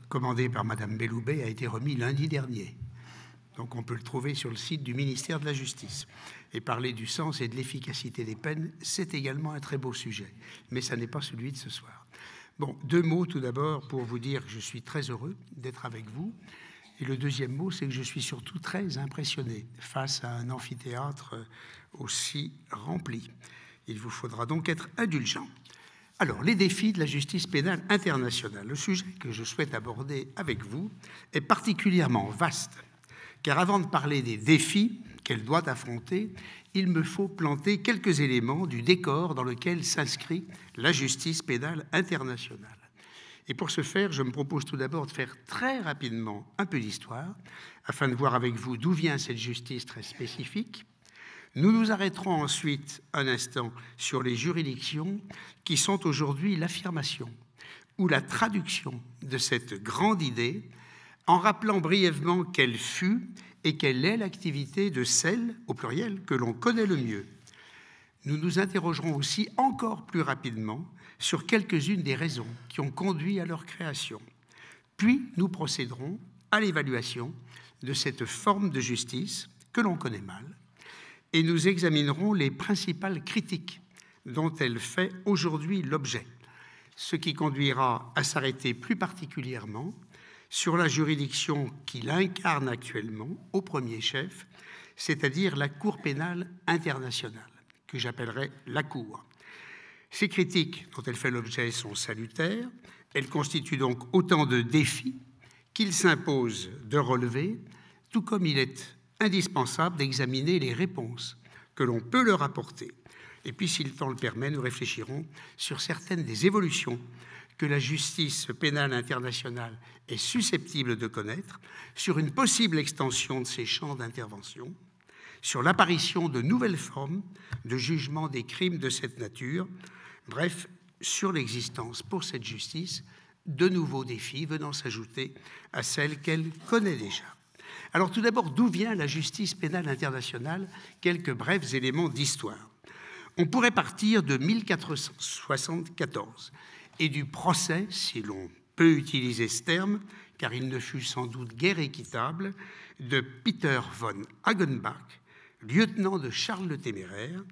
commandé par Madame Belloubet a été remis lundi dernier. Donc on peut le trouver sur le site du ministère de la Justice. Et parler du sens et de l'efficacité des peines, c'est également un très beau sujet. Mais ça n'est pas celui de ce soir. Bon, deux mots tout d'abord pour vous dire que je suis très heureux d'être avec vous. Et le deuxième mot, c'est que je suis surtout très impressionné face à un amphithéâtre aussi rempli. Il vous faudra donc être indulgent. Alors, les défis de la justice pénale internationale. Le sujet que je souhaite aborder avec vous est particulièrement vaste, car avant de parler des défis qu'elle doit affronter, il me faut planter quelques éléments du décor dans lequel s'inscrit la justice pénale internationale. Et pour ce faire, je me propose tout d'abord de faire très rapidement un peu d'histoire, afin de voir avec vous d'où vient cette justice très spécifique. Nous nous arrêterons ensuite un instant sur les juridictions qui sont aujourd'hui l'affirmation ou la traduction de cette grande idée, en rappelant brièvement quelle fut et quelle est l'activité de celle, au pluriel, que l'on connaît le mieux. Nous nous interrogerons aussi encore plus rapidement sur quelques-unes des raisons qui ont conduit à leur création. Puis nous procéderons à l'évaluation de cette forme de justice que l'on connaît mal, et nous examinerons les principales critiques dont elle fait aujourd'hui l'objet, ce qui conduira à s'arrêter plus particulièrement sur la juridiction qui l'incarne actuellement, au premier chef, c'est-à-dire la Cour pénale internationale, que j'appellerai la Cour. Ces critiques dont elle fait l'objet sont salutaires, elles constituent donc autant de défis qu'il s'impose de relever, tout comme il est indispensable d'examiner les réponses que l'on peut leur apporter. Et puis, si le temps le permet, nous réfléchirons sur certaines des évolutions que la justice pénale internationale est susceptible de connaître, sur une possible extension de ses champs d'intervention, sur l'apparition de nouvelles formes de jugement des crimes de cette nature, bref, sur l'existence pour cette justice de nouveaux défis venant s'ajouter à celles qu'elle connaît déjà. Alors tout d'abord, d'où vient la justice pénale internationale? Quelques brefs éléments d'histoire. On pourrait partir de 1474 et du procès, si l'on peut utiliser ce terme, car il ne fut sans doute guère équitable, de Peter von Hagenbach, lieutenant de Charles le Téméraire,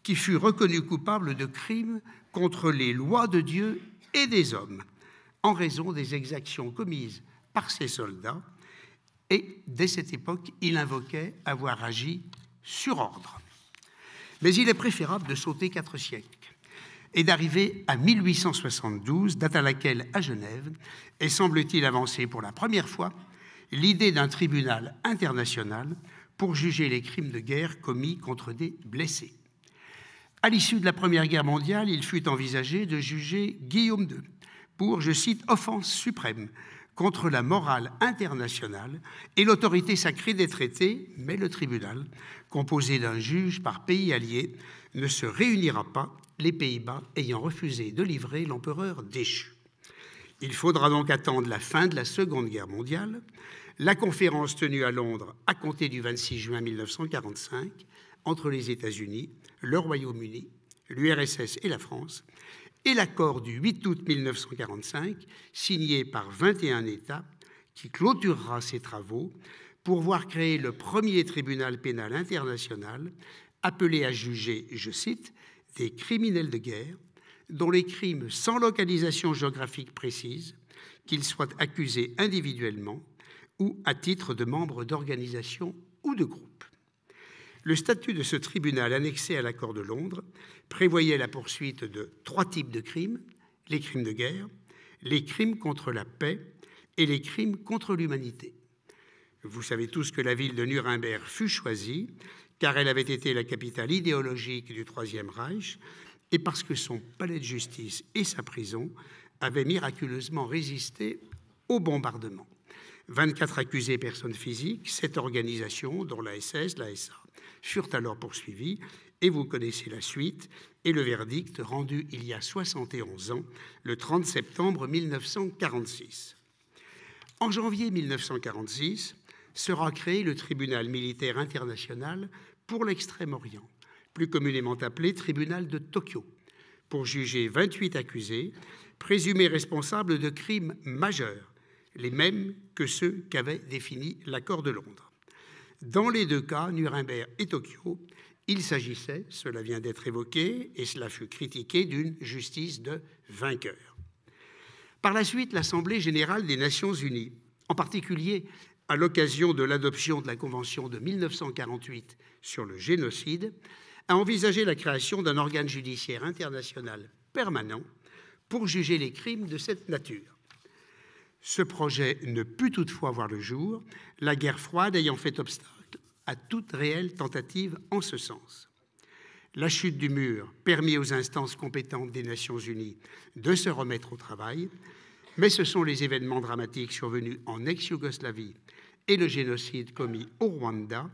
qui fut reconnu coupable de crimes contre les lois de Dieu et des hommes, en raison des exactions commises par ses soldats, et dès cette époque, il invoquait avoir agi sur ordre. Mais il est préférable de sauter 4 siècles et d'arriver à 1872, date à laquelle, à Genève, est, semble-t-il, avancée pour la première fois l'idée d'un tribunal international pour juger les crimes de guerre commis contre des blessés. À l'issue de la Première Guerre mondiale, il fut envisagé de juger Guillaume II pour, je cite, « offense suprême » contre la morale internationale et l'autorité sacrée des traités, mais le tribunal, composé d'un juge par pays allié, ne se réunira pas, les Pays-Bas ayant refusé de livrer l'empereur déchu. Il faudra donc attendre la fin de la Seconde Guerre mondiale, la conférence tenue à Londres à compter du 26 juin 1945 entre les États-Unis, le Royaume-Uni, l'URSS et la France, et l'accord du 8 août 1945, signé par 21 États, qui clôturera ses travaux pour voir créer le premier tribunal pénal international appelé à juger, je cite, « des criminels de guerre dont les crimes sans localisation géographique précise, qu'ils soient accusés individuellement ou à titre de membres d'organisations ou de groupes ». Le statut de ce tribunal annexé à l'accord de Londres prévoyait la poursuite de 3 types de crimes, les crimes de guerre, les crimes contre la paix et les crimes contre l'humanité. Vous savez tous que la ville de Nuremberg fut choisie car elle avait été la capitale idéologique du Troisième Reich et parce que son palais de justice et sa prison avaient miraculeusement résisté au bombardement. 24 accusés personnes physiques, 7 organisations, dont la SS, la SA, furent alors poursuivis, et vous connaissez la suite, et le verdict rendu il y a 71 ans, le 30 septembre 1946. En janvier 1946, sera créé le tribunal militaire international pour l'Extrême-Orient, plus communément appelé tribunal de Tokyo, pour juger 28 accusés, présumés responsables de crimes majeurs les mêmes que ceux qu'avait définis l'accord de Londres. Dans les deux cas, Nuremberg et Tokyo, il s'agissait, cela vient d'être évoqué, et cela fut critiqué, d'une justice de vainqueur. Par la suite, l'Assemblée générale des Nations unies, en particulier à l'occasion de l'adoption de la Convention de 1948 sur le génocide, a envisagé la création d'un organe judiciaire international permanent pour juger les crimes de cette nature. Ce projet ne put toutefois voir le jour, la guerre froide ayant fait obstacle à toute réelle tentative en ce sens. La chute du mur permit aux instances compétentes des Nations unies de se remettre au travail, mais ce sont les événements dramatiques survenus en ex-Yougoslavie et le génocide commis au Rwanda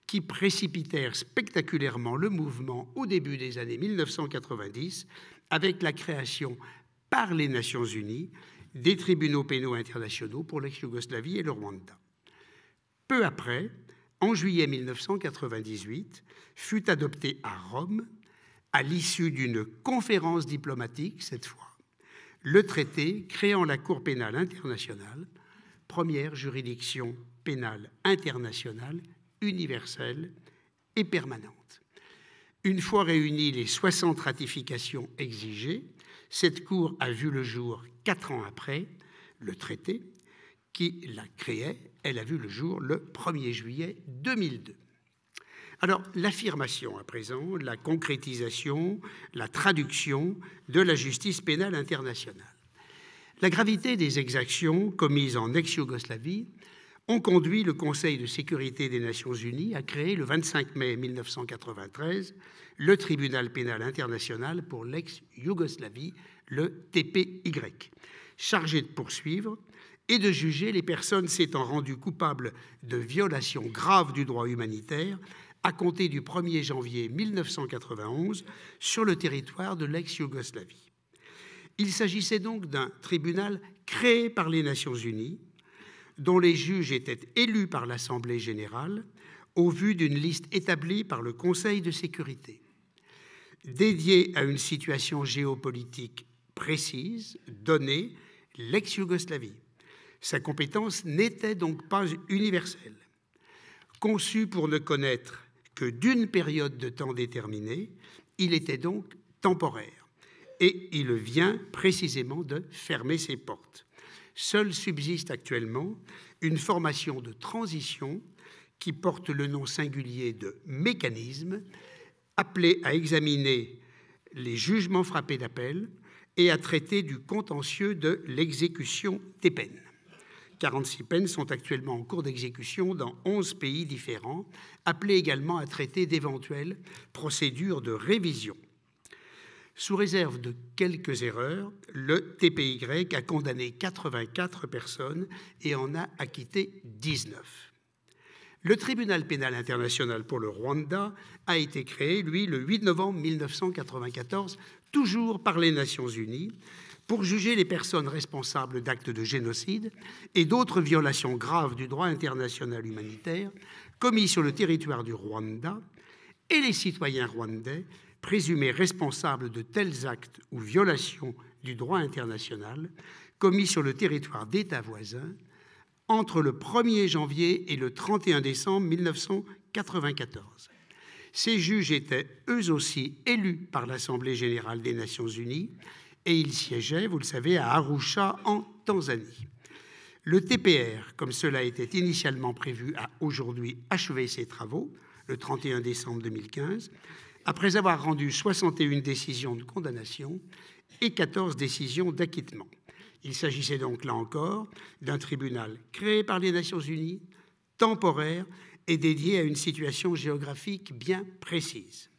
qui précipitèrent spectaculairement le mouvement au début des années 1990 avec la création par les Nations unies des tribunaux pénaux internationaux pour l'ex-Yougoslavie et le Rwanda. Peu après, en juillet 1998, fut adopté à Rome, à l'issue d'une conférence diplomatique cette fois, le traité créant la Cour pénale internationale, première juridiction pénale internationale universelle et permanente. Une fois réunies les 60 ratifications exigées, cette Cour a vu le jour 4 ans après le traité qui la créait. Elle a vu le jour le 1er juillet 2002. Alors, l'affirmation à présent, la concrétisation, la traduction de la justice pénale internationale. La gravité des exactions commises en ex-Yougoslavie ont conduit le Conseil de sécurité des Nations unies à créer le 25 mai 1993 le Tribunal pénal international pour l'ex-Yougoslavie, le TPY, chargé de poursuivre et de juger les personnes s'étant rendues coupables de violations graves du droit humanitaire à compter du 1er janvier 1991 sur le territoire de l'ex-Yougoslavie. Il s'agissait donc d'un tribunal créé par les Nations unies, dont les juges étaient élus par l'Assemblée générale au vu d'une liste établie par le Conseil de sécurité. Dédié à une situation géopolitique précise, donnée, l'ex-Yougoslavie. Sa compétence n'était donc pas universelle. Conçu pour ne connaître que d'une période de temps déterminée, il était donc temporaire. Et il vient précisément de fermer ses portes. Seule subsiste actuellement une formation de transition qui porte le nom singulier de mécanisme, appelé à examiner les jugements frappés d'appel et à traiter du contentieux de l'exécution des peines. 46 peines sont actuellement en cours d'exécution dans 11 pays différents, appelés également à traiter d'éventuelles procédures de révision. Sous réserve de quelques erreurs, le TPY a condamné 84 personnes et en a acquitté 19. Le tribunal pénal international pour le Rwanda a été créé, lui, le 8 novembre 1994, toujours par les Nations unies, pour juger les personnes responsables d'actes de génocide et d'autres violations graves du droit international humanitaire commis sur le territoire du Rwanda et les citoyens rwandais présumés responsables de tels actes ou violations du droit international commis sur le territoire d'États voisins entre le 1er janvier et le 31 décembre 1994. Ces juges étaient eux aussi élus par l'Assemblée générale des Nations unies et ils siégeaient, vous le savez, à Arusha en Tanzanie. Le TPR, comme cela était initialement prévu, a aujourd'hui achevé ses travaux, le 31 décembre 2015, après avoir rendu 61 décisions de condamnation et 14 décisions d'acquittement. Il s'agissait donc, là encore, d'un tribunal créé par les Nations unies, temporaire et dédié à une situation géographique bien précise.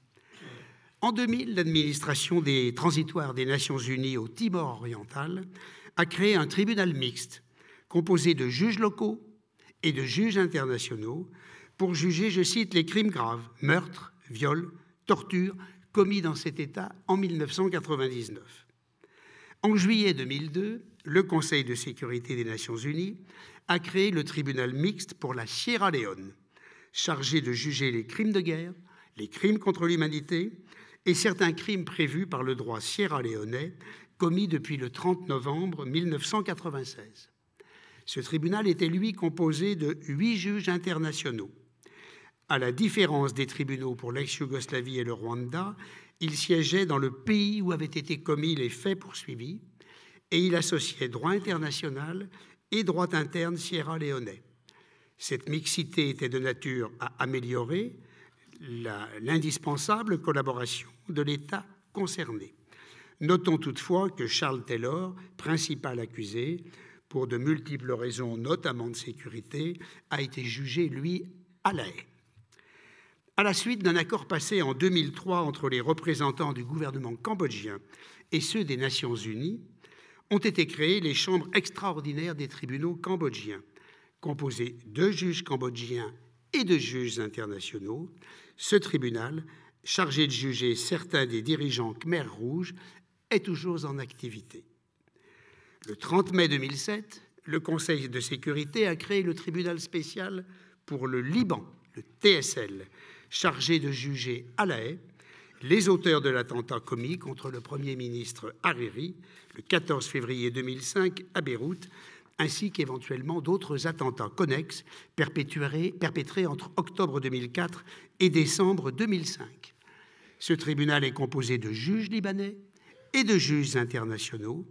En 2000, l'administration des transitoires des Nations unies au Timor oriental a créé un tribunal mixte composé de juges locaux et de juges internationaux pour juger, je cite, les crimes graves, meurtres, viols, tortures commis dans cet État en 1999. En juillet 2002, le Conseil de sécurité des Nations unies a créé le tribunal mixte pour la Sierra Leone, chargé de juger les crimes de guerre, les crimes contre l'humanité et certains crimes prévus par le droit sierra-léonais commis depuis le 30 novembre 1996. Ce tribunal était, lui, composé de 8 juges internationaux. À la différence des tribunaux pour l'ex-Yougoslavie et le Rwanda, il siégeait dans le pays où avaient été commis les faits poursuivis et il associait droit international et droit interne sierra-léonais. Cette mixité était de nature à améliorer l'indispensable collaboration de l'État concerné. Notons toutefois que Charles Taylor, principal accusé, pour de multiples raisons, notamment de sécurité, a été jugé, lui, à La Haye. À la suite d'un accord passé en 2003 entre les représentants du gouvernement cambodgien et ceux des Nations unies, ont été créées les chambres extraordinaires des tribunaux cambodgiens, composées de juges cambodgiens et de juges internationaux. Ce tribunal, chargé de juger certains des dirigeants Khmer Rouge, est toujours en activité. Le 30 mai 2007, le Conseil de sécurité a créé le tribunal spécial pour le Liban, le TSL, chargé de juger à La Haye les auteurs de l'attentat commis contre le Premier ministre Hariri le 14 février 2005 à Beyrouth, ainsi qu'éventuellement d'autres attentats connexes perpétrés entre octobre 2004 et décembre 2005. Ce tribunal est composé de juges libanais et de juges internationaux.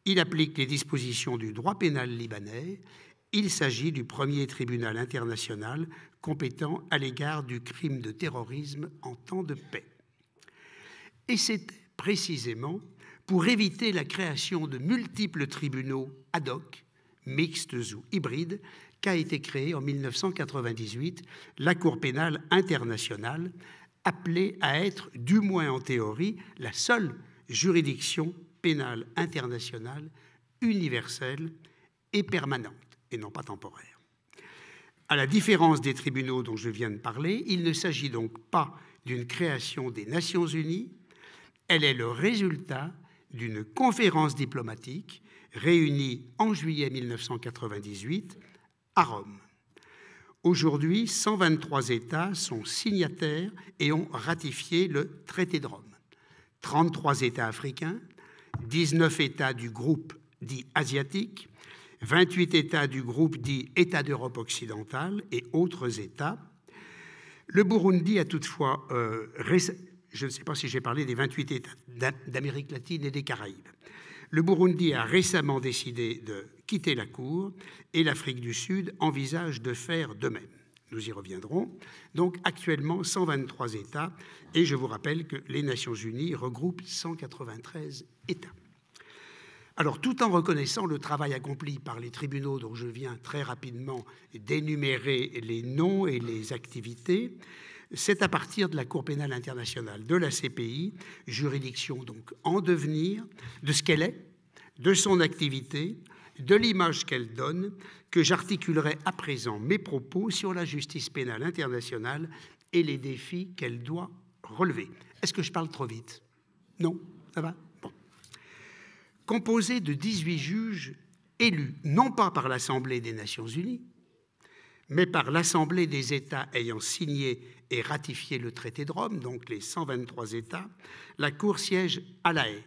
Il applique les dispositions du droit pénal libanais. Il s'agit du premier tribunal international compétent à l'égard du crime de terrorisme en temps de paix. Et c'est précisément pour éviter la création de multiples tribunaux ad hoc, mixtes ou hybrides, qu'a été créée en 1998 la Cour pénale internationale, appelée à être, du moins en théorie, la seule juridiction pénale internationale universelle et permanente, et non pas temporaire. À la différence des tribunaux dont je viens de parler, il ne s'agit donc pas d'une création des Nations unies, elle est le résultat d'une conférence diplomatique réunie en juillet 1998 à Rome. Aujourd'hui, 123 États sont signataires et ont ratifié le traité de Rome. 33 États africains, 19 États du groupe dit asiatique, 28 États du groupe dit États d'Europe occidentale et autres États. Le Burundi a toutefois, je ne sais pas si j'ai parlé des 28 États d'Amérique latine et des Caraïbes. Le Burundi a récemment décidé de quitter la Cour et l'Afrique du Sud envisage de faire de même. Nous y reviendrons. Donc actuellement 123 États et je vous rappelle que les Nations Unies regroupent 193 États. Alors, tout en reconnaissant le travail accompli par les tribunaux dont je viens très rapidement d'énumérer les noms et les activités, c'est à partir de la Cour pénale internationale, de la CPI, juridiction donc en devenir, de ce qu'elle est, de son activité, de l'image qu'elle donne, que j'articulerai à présent mes propos sur la justice pénale internationale et les défis qu'elle doit relever. Est-ce que je parle trop vite? Non? Ça va? Bon. Composé de 18 juges élus, non pas par l'Assemblée des Nations Unies, mais par l'Assemblée des États ayant signé et ratifié le traité de Rome, donc les 123 États, la Cour siège à La Haye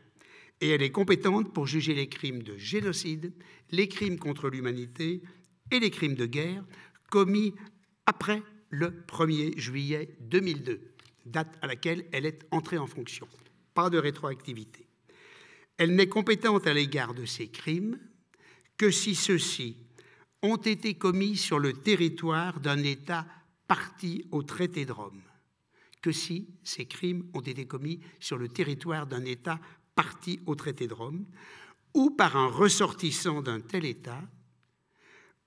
et elle est compétente pour juger les crimes de génocide, les crimes contre l'humanité et les crimes de guerre commis après le 1er juillet 2002, date à laquelle elle est entrée en fonction. Pas de rétroactivité. Elle n'est compétente à l'égard de ces crimes que si ceux-ci ont été commis sur le territoire d'un État parti au traité de Rome. Que si ces crimes ont été commis sur le territoire d'un État parti au traité de Rome, ou par un ressortissant d'un tel État,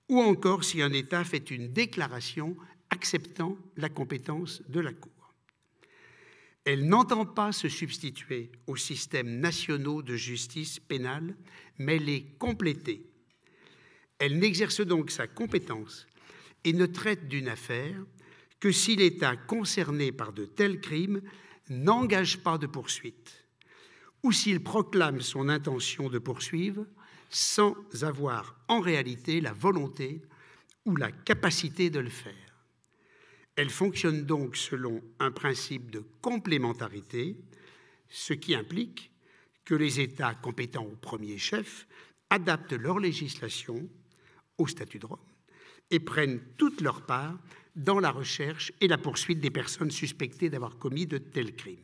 ou encore si un État fait une déclaration acceptant la compétence de la Cour. Elle n'entend pas se substituer aux systèmes nationaux de justice pénale, mais les compléter. Elle n'exerce donc sa compétence et ne traite d'une affaire que si l'État concerné par de tels crimes n'engage pas de poursuite, ou s'il proclame son intention de poursuivre sans avoir en réalité la volonté ou la capacité de le faire. Elle fonctionne donc selon un principe de complémentarité, ce qui implique que les États compétents au premier chef adaptent leur législation au statut de Rome et prennent toute leur part dans la recherche et la poursuite des personnes suspectées d'avoir commis de tels crimes.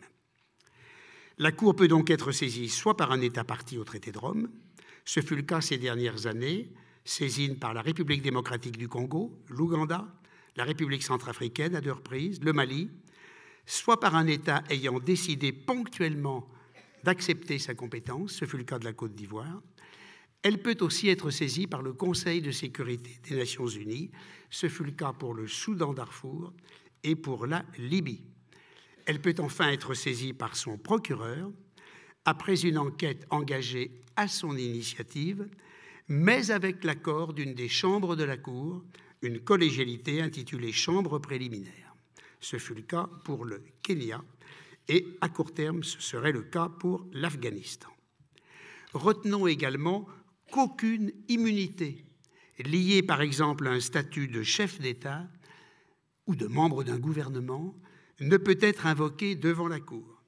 La Cour peut donc être saisie soit par un État partie au traité de Rome, ce fut le cas ces dernières années, saisine par la République démocratique du Congo, l'Ouganda, la République centrafricaine à 2 reprises, le Mali, soit par un État ayant décidé ponctuellement d'accepter sa compétence, ce fut le cas de la Côte d'Ivoire. Elle peut aussi être saisie par le Conseil de sécurité des Nations unies, ce fut le cas pour le Soudan Darfour et pour la Libye. Elle peut enfin être saisie par son procureur, après une enquête engagée à son initiative, mais avec l'accord d'une des chambres de la Cour, une collégialité intitulée Chambre préliminaire. Ce fut le cas pour le Kenya et à court terme, ce serait le cas pour l'Afghanistan. Retenons également qu'aucune immunité liée par exemple à un statut de chef d'État ou de membre d'un gouvernement ne peut être invoquée devant la Cour,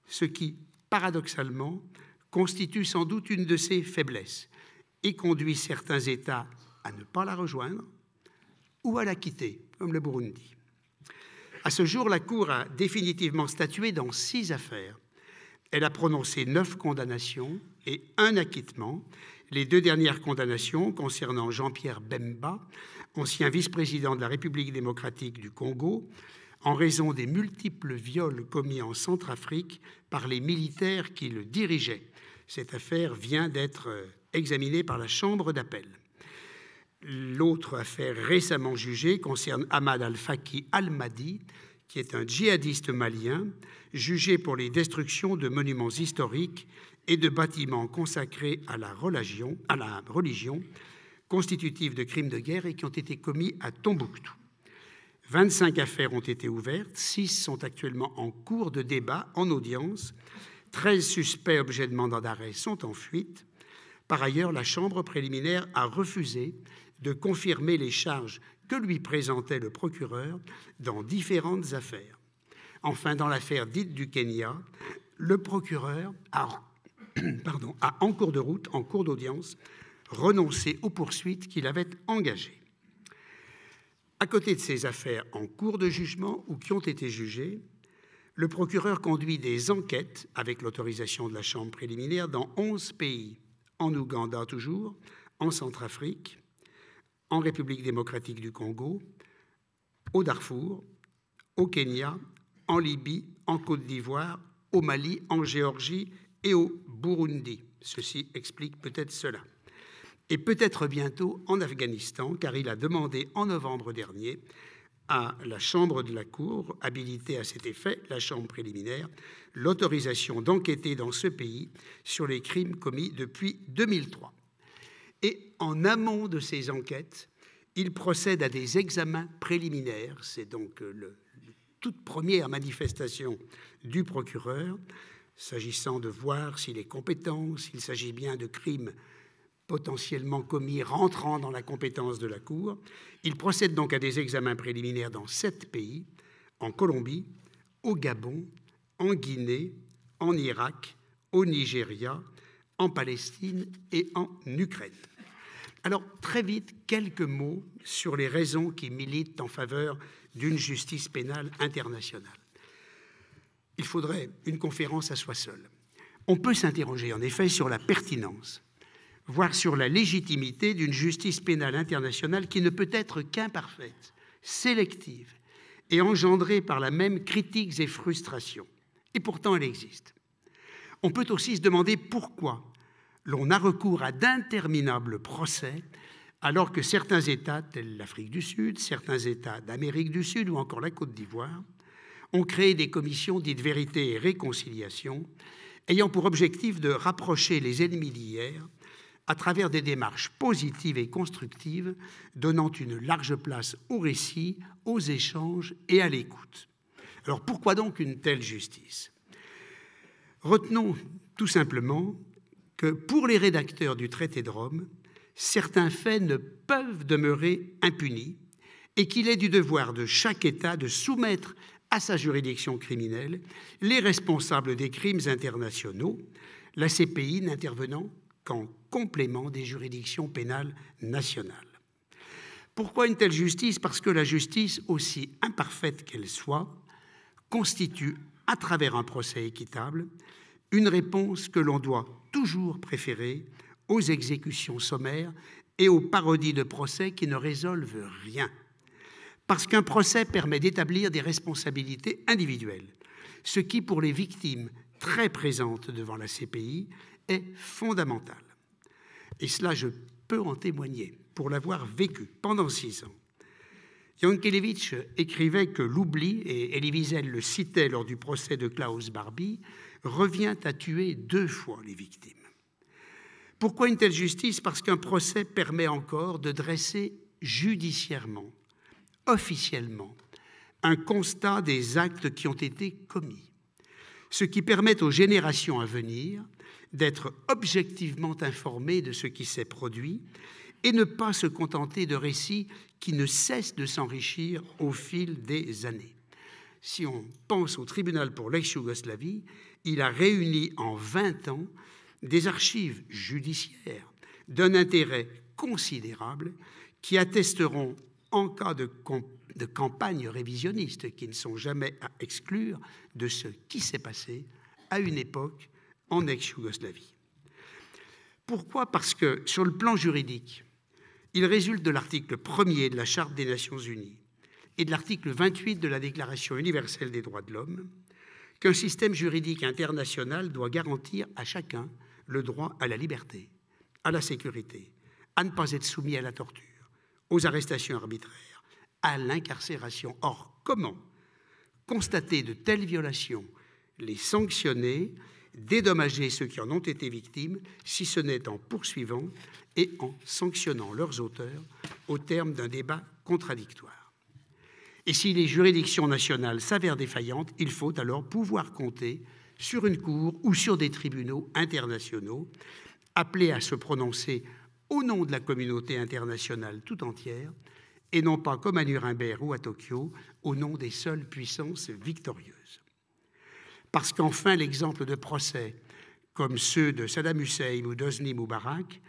ce qui, paradoxalement, constitue sans doute une de ses faiblesses et conduit certains États à ne pas la rejoindre ou à la quitter, comme le Burundi. À ce jour, la Cour a définitivement statué dans 6 affaires. Elle a prononcé 9 condamnations et 1 acquittement. Les 2 dernières condamnations concernant Jean-Pierre Bemba, ancien vice-président de la République démocratique du Congo, en raison des multiples viols commis en Centrafrique par les militaires qui le dirigeaient. Cette affaire vient d'être examinée par la Chambre d'appel. L'autre affaire récemment jugée concerne Ahmad Al-Faki Al-Mahdi, qui est un djihadiste malien, jugé pour les destructions de monuments historiques et de bâtiments consacrés à la religion, constitutifs de crimes de guerre et qui ont été commis à Tombouctou. 25 affaires ont été ouvertes, 6 sont actuellement en cours de débat en audience, 13 suspects objets de mandat d'arrêt sont en fuite. Par ailleurs, la Chambre préliminaire a refusé de confirmer les charges que lui présentait le procureur dans différentes affaires. Enfin, dans l'affaire dite du Kenya, le procureur a en cours de route, en cours d'audience, renoncé aux poursuites qu'il avait engagées. À côté de ces affaires en cours de jugement ou qui ont été jugées, le procureur conduit des enquêtes avec l'autorisation de la Chambre préliminaire dans 11 pays, en Ouganda toujours, en Centrafrique, en République démocratique du Congo, au Darfour, au Kenya, en Libye, en Côte d'Ivoire, au Mali, en Géorgie et au Burundi. Ceci explique peut-être cela. Et peut-être bientôt en Afghanistan, car il a demandé en novembre dernier à la Chambre de la Cour, habilitée à cet effet, la Chambre préliminaire, l'autorisation d'enquêter dans ce pays sur les crimes commis depuis 2003. Et en amont de ces enquêtes, il procède à des examens préliminaires. C'est donc la toute première manifestation du procureur, s'agissant de voir s'il est compétent, s'il s'agit bien de crimes potentiellement commis rentrant dans la compétence de la Cour. Il procède donc à des examens préliminaires dans 7 pays, en Colombie, au Gabon, en Guinée, en Irak, au Nigeria, en Palestine et en Ukraine. Alors, très vite, quelques mots sur les raisons qui militent en faveur d'une justice pénale internationale. Il faudrait une conférence à soi seul. On peut s'interroger, en effet, sur la pertinence, voire sur la légitimité d'une justice pénale internationale qui ne peut être qu'imparfaite, sélective et engendrée par la même critiques et frustrations. Et pourtant, elle existe. On peut aussi se demander pourquoi l'on a recours à d'interminables procès alors que certains États, tels l'Afrique du Sud, certains États d'Amérique du Sud ou encore la Côte d'Ivoire, ont créé des commissions dites vérité et réconciliation, ayant pour objectif de rapprocher les ennemis d'hier à travers des démarches positives et constructives, donnant une large place au récit, aux échanges et à l'écoute. Alors pourquoi donc une telle justice? Retenons tout simplement que pour les rédacteurs du traité de Rome, certains faits ne peuvent demeurer impunis et qu'il est du devoir de chaque État de soumettre à sa juridiction criminelle les responsables des crimes internationaux, la CPI n'intervenant qu'en complément des juridictions pénales nationales. Pourquoi une telle justice? Parce que la justice, aussi imparfaite qu'elle soit, constitue, à travers un procès équitable, une réponse que l'on doit toujours préférer aux exécutions sommaires et aux parodies de procès qui ne résolvent rien. Parce qu'un procès permet d'établir des responsabilités individuelles, ce qui, pour les victimes très présentes devant la CPI, est fondamental. Et cela, je peux en témoigner, pour l'avoir vécu pendant 6 ans. Jankélévitch écrivait que l'oubli, et Elie Wiesel le citait lors du procès de Klaus Barbie, revient à tuer 2 fois les victimes. Pourquoi une telle justice? Parce qu'un procès permet encore de dresser judiciairement, officiellement, un constat des actes qui ont été commis, ce qui permet aux générations à venir d'être objectivement informées de ce qui s'est produit et ne pas se contenter de récits qui ne cessent de s'enrichir au fil des années. Si on pense au tribunal pour l'ex-Yougoslavie, il a réuni en 20 ans des archives judiciaires d'un intérêt considérable qui attesteront, en cas de campagnes révisionnistes qui ne sont jamais à exclure, de ce qui s'est passé à une époque en ex-Yougoslavie. Pourquoi? Parce que, sur le plan juridique, il résulte de l'article 1er de la Charte des Nations Unies et de l'article 28 de la Déclaration universelle des droits de l'homme qu'un système juridique international doit garantir à chacun le droit à la liberté, à la sécurité, à ne pas être soumis à la torture, aux arrestations arbitraires, à l'incarcération. Or, comment constater de telles violations, les sanctionner, dédommager ceux qui en ont été victimes, si ce n'est en poursuivant et en sanctionnant leurs auteurs au terme d'un débat contradictoire? Et si les juridictions nationales s'avèrent défaillantes, il faut alors pouvoir compter sur une cour ou sur des tribunaux internationaux appelés à se prononcer au nom de la communauté internationale tout entière et non pas, comme à Nuremberg ou à Tokyo, au nom des seules puissances victorieuses. Parce qu'enfin, l'exemple de procès comme ceux de Saddam Hussein ou d'Hosni Moubarak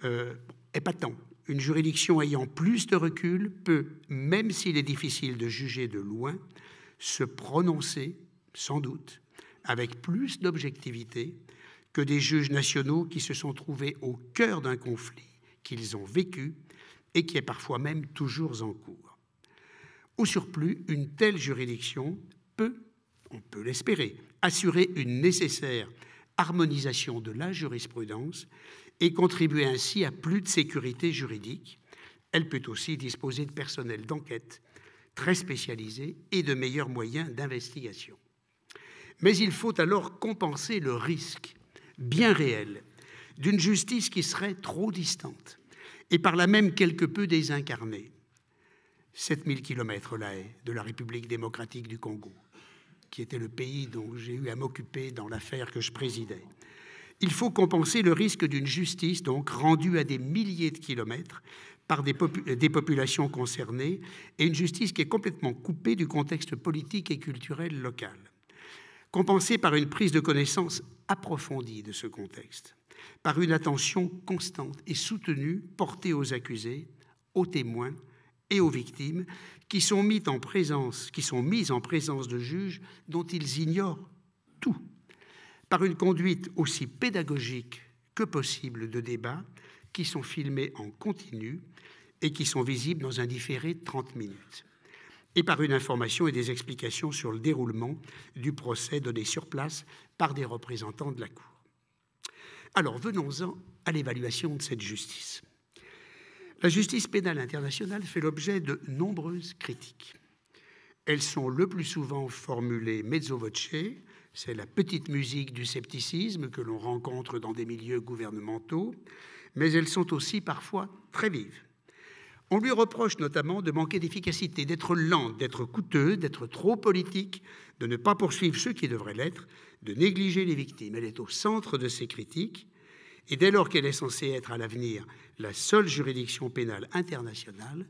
est patent. Une juridiction ayant plus de recul peut, même s'il est difficile de juger de loin, se prononcer, sans doute, avec plus d'objectivité que des juges nationaux qui se sont trouvés au cœur d'un conflit qu'ils ont vécu et qui est parfois même toujours en cours. Au surplus, une telle juridiction peut, on peut l'espérer, assurer une nécessaire harmonisation de la jurisprudence et contribuer ainsi à plus de sécurité juridique. Elle peut aussi disposer de personnel d'enquête très spécialisé et de meilleurs moyens d'investigation. Mais il faut alors compenser le risque bien réel d'une justice qui serait trop distante et par là même quelque peu désincarnée. 7000 kilomètres là est de la République démocratique du Congo, qui était le pays dont j'ai eu à m'occuper dans l'affaire que je présidais. Il faut compenser le risque d'une justice donc rendue à des milliers de kilomètres par des populations concernées et une justice qui est complètement coupée du contexte politique et culturel local. Compensée par une prise de connaissance approfondie de ce contexte, par une attention constante et soutenue portée aux accusés, aux témoins et aux victimes qui sont mises en présence de juges dont ils ignorent tout, par une conduite aussi pédagogique que possible de débats qui sont filmés en continu et qui sont visibles dans un différé de 30 minutes, et par une information et des explications sur le déroulement du procès donné sur place par des représentants de la Cour. Alors, venons-en à l'évaluation de cette justice. La justice pénale internationale fait l'objet de nombreuses critiques. Elles sont le plus souvent formulées mezzo voce, c'est la petite musique du scepticisme que l'on rencontre dans des milieux gouvernementaux, mais elles sont aussi parfois très vives. On lui reproche notamment de manquer d'efficacité, d'être lente, d'être coûteuse, d'être trop politique, de ne pas poursuivre ceux qui devraient l'être, de négliger les victimes. Elle est au centre de ces critiques, et dès lors qu'elle est censée être à l'avenir la seule juridiction pénale internationale,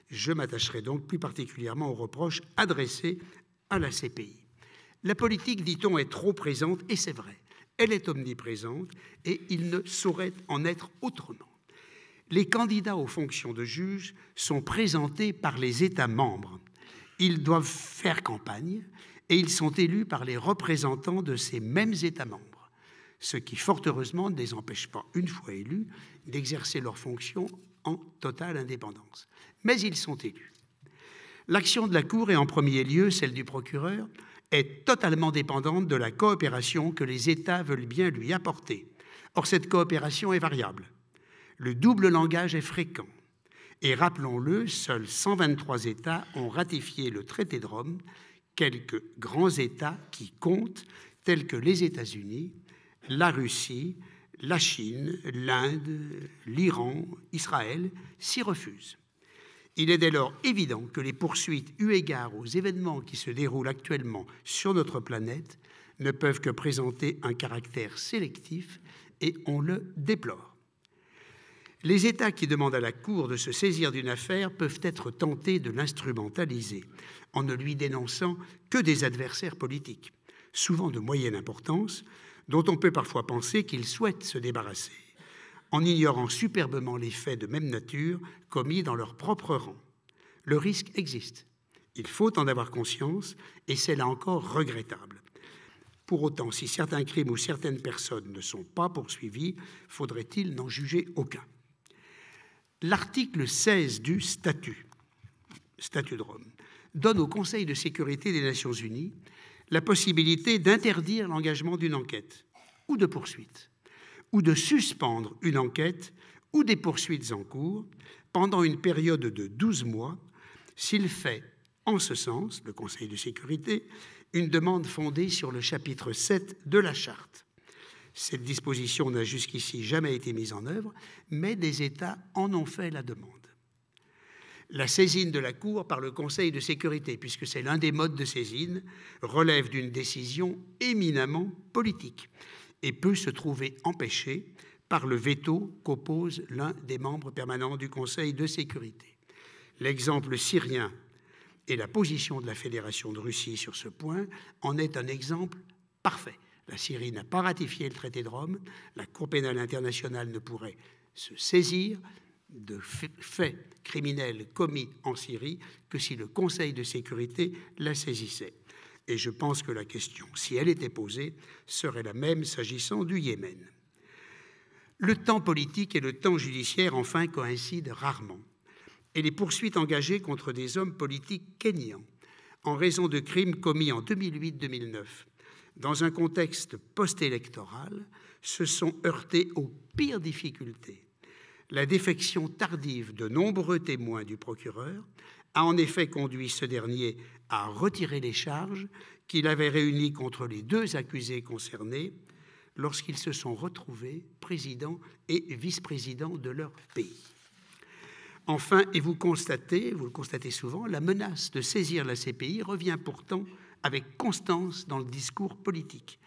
je m'attacherai donc plus particulièrement aux reproches adressés à la CPI. La politique, dit-on, est trop présente, et c'est vrai, elle est omniprésente, et il ne saurait en être autrement. Les candidats aux fonctions de juge sont présentés par les États membres. Ils doivent faire campagne et ils sont élus par les représentants de ces mêmes États membres, ce qui, fort heureusement, ne les empêche pas, une fois élus, d'exercer leurs fonctions en totale indépendance. Mais ils sont élus. L'action de la Cour, et en premier lieu celle du procureur, est totalement dépendante de la coopération que les États veulent bien lui apporter. Or, cette coopération est variable. Le double langage est fréquent. Et rappelons-le, seuls 123 États ont ratifié le traité de Rome, quelques grands États qui comptent, tels que les États-Unis, la Russie, la Chine, l'Inde, l'Iran, Israël, s'y refusent. Il est dès lors évident que les poursuites eu égard aux événements qui se déroulent actuellement sur notre planète ne peuvent que présenter un caractère sélectif et on le déplore. Les États qui demandent à la Cour de se saisir d'une affaire peuvent être tentés de l'instrumentaliser en ne lui dénonçant que des adversaires politiques, souvent de moyenne importance, dont on peut parfois penser qu'ils souhaitent se débarrasser, en ignorant superbement les faits de même nature commis dans leur propre rang. Le risque existe. Il faut en avoir conscience, et c'est là encore regrettable. Pour autant, si certains crimes ou certaines personnes ne sont pas poursuivis, faudrait-il n'en juger aucun. L'article 16 du statut de Rome donne au Conseil de sécurité des Nations unies la possibilité d'interdire l'engagement d'une enquête ou de poursuite, ou de suspendre une enquête ou des poursuites en cours pendant une période de 12 mois s'il fait, en ce sens, le Conseil de sécurité, une demande fondée sur le chapitre 7 de la Charte. Cette disposition n'a jusqu'ici jamais été mise en œuvre, mais des États en ont fait la demande. La saisine de la Cour par le Conseil de sécurité, puisque c'est l'un des modes de saisine, relève d'une décision éminemment politique et peut se trouver empêchée par le veto qu'oppose l'un des membres permanents du Conseil de sécurité. L'exemple syrien et la position de la Fédération de Russie sur ce point en est un exemple parfait. La Syrie n'a pas ratifié le traité de Rome, la Cour pénale internationale ne pourrait se saisir de faits criminels commis en Syrie que si le Conseil de sécurité la saisissait. Et je pense que la question, si elle était posée, serait la même s'agissant du Yémen. Le temps politique et le temps judiciaire, enfin, coïncident rarement. Et les poursuites engagées contre des hommes politiques kenyans en raison de crimes commis en 2008-2009, dans un contexte post-électoral, se sont heurtées aux pires difficultés. La défection tardive de nombreux témoins du procureur a en effet conduit ce dernier à retirer les charges qu'il avait réunies contre les deux accusés concernés lorsqu'ils se sont retrouvés président et vice-président de leur pays. Enfin, et vous le constatez souvent, la menace de saisir la CPI revient pourtant avec constance dans le discours politique.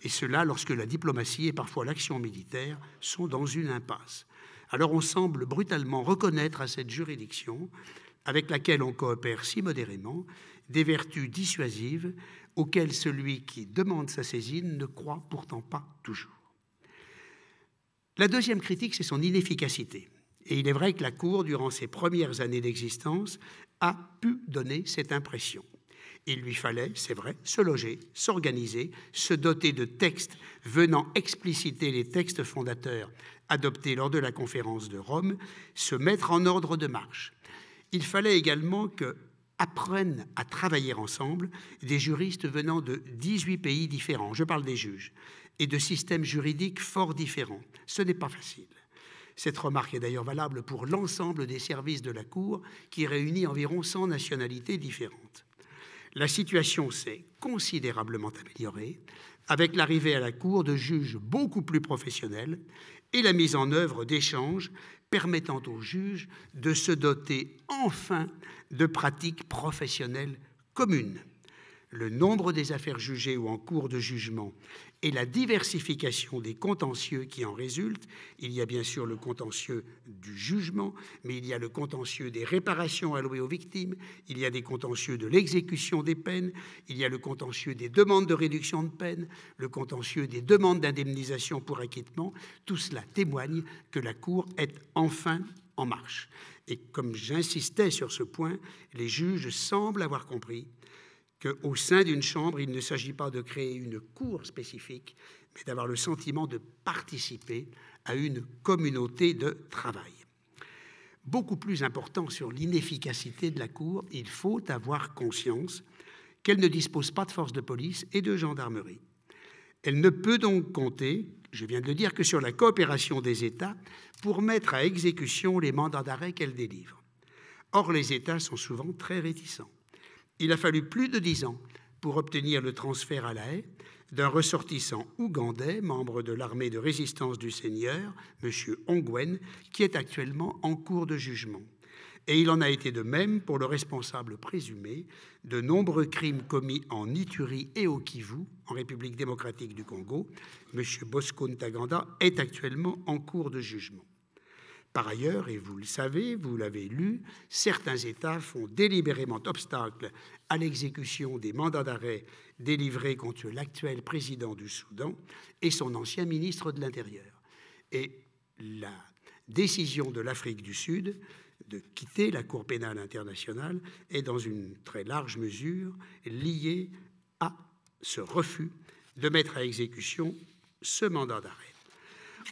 Et cela lorsque la diplomatie et parfois l'action militaire sont dans une impasse. Alors on semble brutalement reconnaître à cette juridiction, avec laquelle on coopère si modérément, des vertus dissuasives auxquelles celui qui demande sa saisine ne croit pourtant pas toujours. La deuxième critique, c'est son inefficacité. Et il est vrai que la Cour, durant ses premières années d'existence, a pu donner cette impression. Il lui fallait, c'est vrai, se loger, s'organiser, se doter de textes venant expliciter les textes fondateurs adoptés lors de la conférence de Rome, se mettre en ordre de marche. Il fallait également qu'apprennent à travailler ensemble des juristes venant de 18 pays différents, je parle des juges, et de systèmes juridiques fort différents. Ce n'est pas facile. Cette remarque est d'ailleurs valable pour l'ensemble des services de la Cour, qui réunit environ 100 nationalités différentes. La situation s'est considérablement améliorée avec l'arrivée à la Cour de juges beaucoup plus professionnels et la mise en œuvre d'échanges permettant aux juges de se doter enfin de pratiques professionnelles communes. le nombre des affaires jugées ou en cours de jugement et la diversification des contentieux qui en résultent. Il y a bien sûr le contentieux du jugement, mais il y a le contentieux des réparations allouées aux victimes, il y a des contentieux de l'exécution des peines, il y a le contentieux des demandes de réduction de peine, le contentieux des demandes d'indemnisation pour acquittement. Tout cela témoigne que la Cour est enfin en marche. Et comme j'insistais sur ce point, les juges semblent avoir compris qu'au sein d'une chambre, il ne s'agit pas de créer une cour spécifique, mais d'avoir le sentiment de participer à une communauté de travail. Beaucoup plus important sur l'inefficacité de la Cour, il faut avoir conscience qu'elle ne dispose pas de forces de police et de gendarmerie. Elle ne peut donc compter, je viens de le dire, que sur la coopération des États pour mettre à exécution les mandats d'arrêt qu'elle délivre. Or, les États sont souvent très réticents. Il a fallu plus de 10 ans pour obtenir le transfert à La Haye d'un ressortissant ougandais, membre de l'armée de résistance du Seigneur, M. Ongwen, qui est actuellement en cours de jugement. Et il en a été de même pour le responsable présumé de nombreux crimes commis en Ituri et au Kivu, en République démocratique du Congo. M. Bosco Ntaganda est actuellement en cours de jugement. Par ailleurs, et vous le savez, vous l'avez lu, certains États font délibérément obstacle à l'exécution des mandats d'arrêt délivrés contre l'actuel président du Soudan et son ancien ministre de l'Intérieur. Et la décision de l'Afrique du Sud de quitter la Cour pénale internationale est dans une très large mesure liée à ce refus de mettre à exécution ce mandat d'arrêt.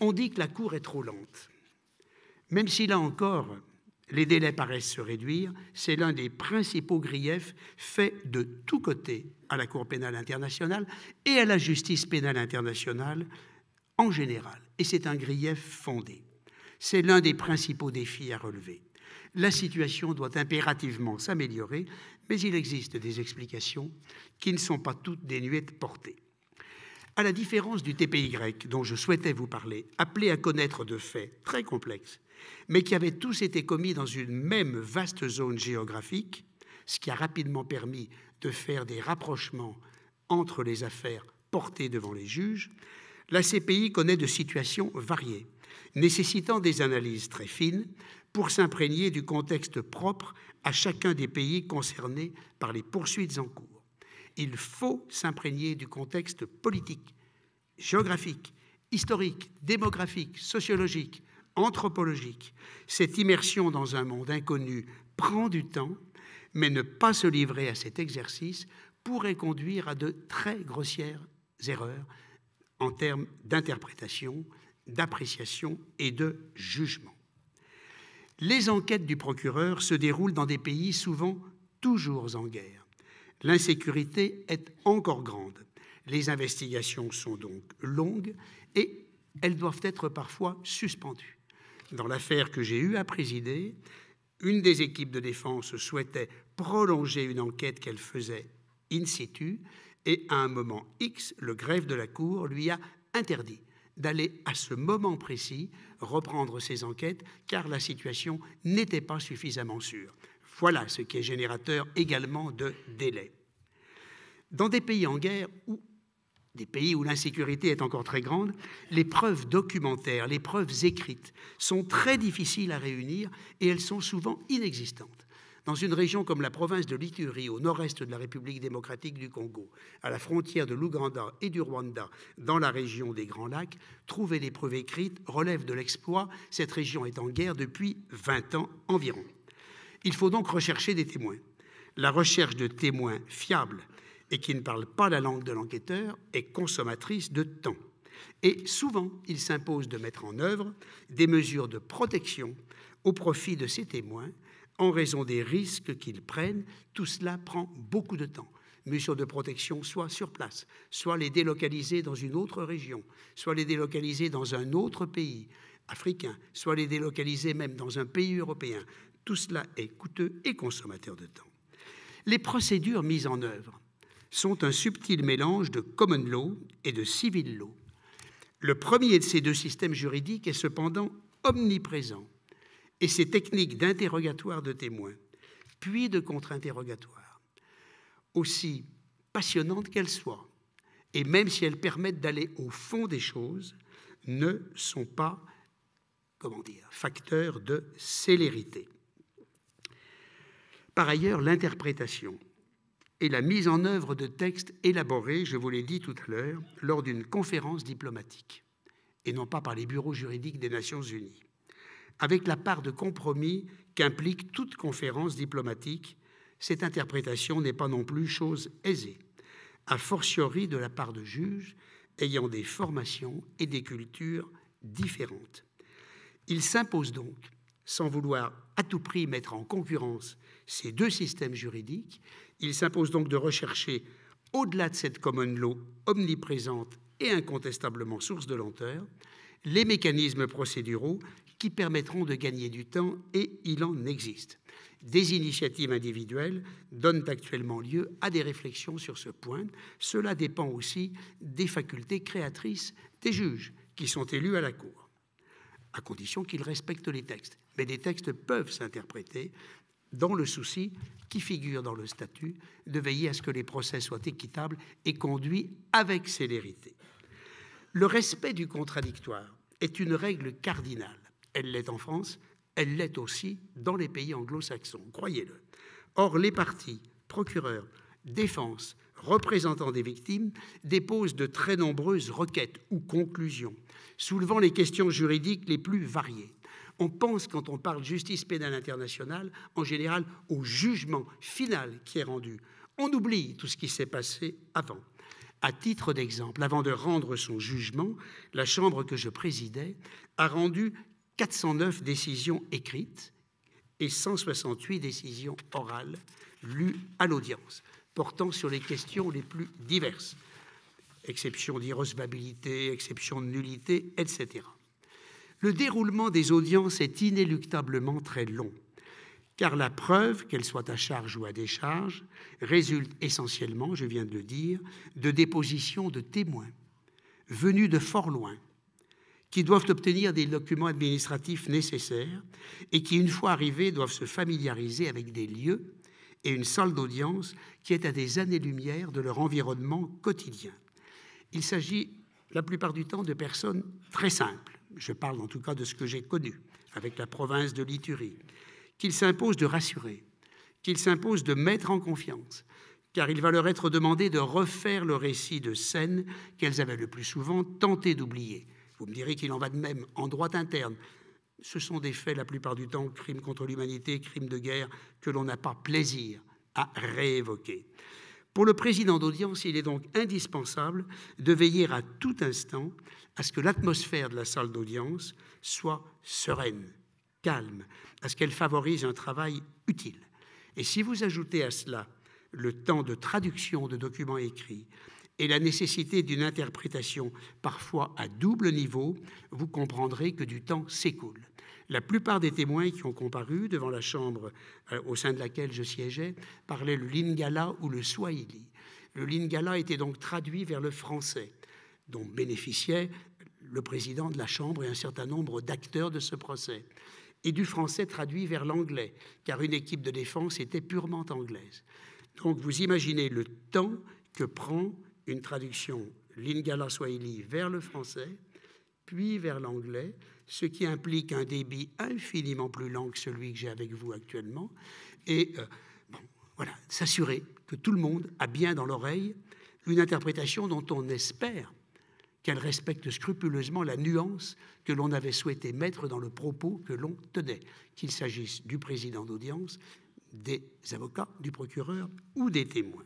On dit que la Cour est trop lente. Même si, là encore, les délais paraissent se réduire, c'est l'un des principaux griefs faits de tous côtés à la Cour pénale internationale et à la justice pénale internationale en général. Et c'est un grief fondé. C'est l'un des principaux défis à relever. La situation doit impérativement s'améliorer, mais il existe des explications qui ne sont pas toutes dénuées de portée. À la différence du TPY dont je souhaitais vous parler, appelé à connaître de faits très complexes, mais qui avaient tous été commis dans une même vaste zone géographique, ce qui a rapidement permis de faire des rapprochements entre les affaires portées devant les juges, la CPI connaît de situations variées, nécessitant des analyses très fines pour s'imprégner du contexte propre à chacun des pays concernés par les poursuites en cours. Il faut s'imprégner du contexte politique, géographique, historique, démographique, sociologique, anthropologique. Cette immersion dans un monde inconnu prend du temps, mais ne pas se livrer à cet exercice pourrait conduire à de très grossières erreurs en termes d'interprétation, d'appréciation et de jugement. Les enquêtes du procureur se déroulent dans des pays souvent toujours en guerre. L'insécurité est encore grande. Les investigations sont donc longues et elles doivent être parfois suspendues. Dans l'affaire que j'ai eu à présider, une des équipes de défense souhaitait prolonger une enquête qu'elle faisait in situ et à un moment X, le greffe de la Cour lui a interdit d'aller à ce moment précis reprendre ses enquêtes car la situation n'était pas suffisamment sûre. Voilà ce qui est générateur également de délais. Dans des pays en guerre ou des pays où l'insécurité est encore très grande, les preuves documentaires, les preuves écrites sont très difficiles à réunir et elles sont souvent inexistantes. Dans une région comme la province de l'Ituri, au nord-est de la République démocratique du Congo, à la frontière de l'Ouganda et du Rwanda, dans la région des Grands Lacs, trouver des preuves écrites relève de l'exploit. Cette région est en guerre depuis 20 ans environ. Il faut donc rechercher des témoins. La recherche de témoins fiables et qui ne parlent pas la langue de l'enquêteur est consommatrice de temps. Et souvent, il s'impose de mettre en œuvre des mesures de protection au profit de ces témoins en raison des risques qu'ils prennent. Tout cela prend beaucoup de temps. Mesures de protection soit sur place, soit les délocaliser dans une autre région, soit les délocaliser dans un autre pays africain, soit les délocaliser même dans un pays européen. Tout cela est coûteux et consommateur de temps. Les procédures mises en œuvre sont un subtil mélange de common law et de civil law. Le premier de ces deux systèmes juridiques est cependant omniprésent et ses techniques d'interrogatoire de témoins, puis de contre-interrogatoire. Aussi passionnantes qu'elles soient, et même si elles permettent d'aller au fond des choses, ne sont pas, comment dire, facteurs de célérité. Par ailleurs, l'interprétation et la mise en œuvre de textes élaborés, je vous l'ai dit tout à l'heure, lors d'une conférence diplomatique, et non pas par les bureaux juridiques des Nations Unies, avec la part de compromis qu'implique toute conférence diplomatique, cette interprétation n'est pas non plus chose aisée, a fortiori de la part de juges ayant des formations et des cultures différentes. Il s'impose donc, sans vouloir à tout prix mettre en concurrence ces deux systèmes juridiques, il s'impose donc de rechercher, au-delà de cette common law omniprésente et incontestablement source de lenteur, les mécanismes procéduraux qui permettront de gagner du temps, et il en existe. Des initiatives individuelles donnent actuellement lieu à des réflexions sur ce point. Cela dépend aussi des facultés créatrices des juges qui sont élus à la Cour, à condition qu'ils respectent les textes. Mais les textes peuvent s'interpréter dans le souci qui figure dans le statut de veiller à ce que les procès soient équitables et conduits avec célérité. Le respect du contradictoire est une règle cardinale. Elle l'est en France, elle l'est aussi dans les pays anglo-saxons, croyez-le. Or, les parties, procureurs, défense, représentants des victimes, déposent de très nombreuses requêtes ou conclusions, soulevant les questions juridiques les plus variées. On pense, quand on parle justice pénale internationale, en général au jugement final qui est rendu. On oublie tout ce qui s'est passé avant. À titre d'exemple, avant de rendre son jugement, la Chambre que je présidais a rendu 409 décisions écrites et 168 décisions orales lues à l'audience, portant sur les questions les plus diverses, exception d'irrecevabilité, exception de nullité, etc. Le déroulement des audiences est inéluctablement très long, car la preuve, qu'elle soit à charge ou à décharge, résulte essentiellement, je viens de le dire, de dépositions de témoins venus de fort loin, qui doivent obtenir des documents administratifs nécessaires et qui, une fois arrivés, doivent se familiariser avec des lieux et une salle d'audience qui est à des années-lumière de leur environnement quotidien. Il s'agit la plupart du temps de personnes très simples, je parle en tout cas de ce que j'ai connu avec la province de l'Iturie, qu'il s'impose de rassurer, qu'il s'impose de mettre en confiance, car il va leur être demandé de refaire le récit de scènes qu'elles avaient le plus souvent tenté d'oublier. Vous me direz qu'il en va de même en droit interne. Ce sont des faits, la plupart du temps, crimes contre l'humanité, crimes de guerre, que l'on n'a pas plaisir à réévoquer. Pour le président d'audience, il est donc indispensable de veiller à tout instant à ce que l'atmosphère de la salle d'audience soit sereine, calme, à ce qu'elle favorise un travail utile. Et si vous ajoutez à cela le temps de traduction de documents écrits et la nécessité d'une interprétation parfois à double niveau, vous comprendrez que du temps s'écoule. La plupart des témoins qui ont comparu devant la chambre au sein de laquelle je siégeais parlaient le lingala ou le swahili. Le lingala était donc traduit vers le français, dont bénéficiait le président de la chambre et un certain nombre d'acteurs de ce procès, et du français traduit vers l'anglais, car une équipe de défense était purement anglaise. Donc vous imaginez le temps que prend une traduction lingala swahili vers le français, puis vers l'anglais, ce qui implique un débit infiniment plus lent que celui que j'ai avec vous actuellement, et voilà, s'assurer que tout le monde a bien dans l'oreille une interprétation dont on espère qu'elle respecte scrupuleusement la nuance que l'on avait souhaité mettre dans le propos que l'on tenait, qu'il s'agisse du président d'audience, des avocats, du procureur ou des témoins.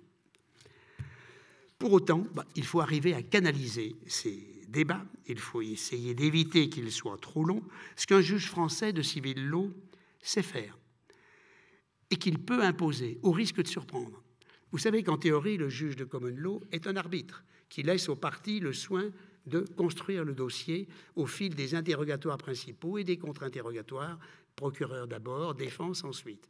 Pour autant, il faut arriver à canaliser ces débats, il faut essayer d'éviter qu'ils soient trop longs, ce qu'un juge français de civil law sait faire et qu'il peut imposer au risque de surprendre. Vous savez qu'en théorie, le juge de common law est un arbitre qui laisse aux parties le soin de construire le dossier au fil des interrogatoires principaux et des contre-interrogatoires, procureur d'abord, défense ensuite.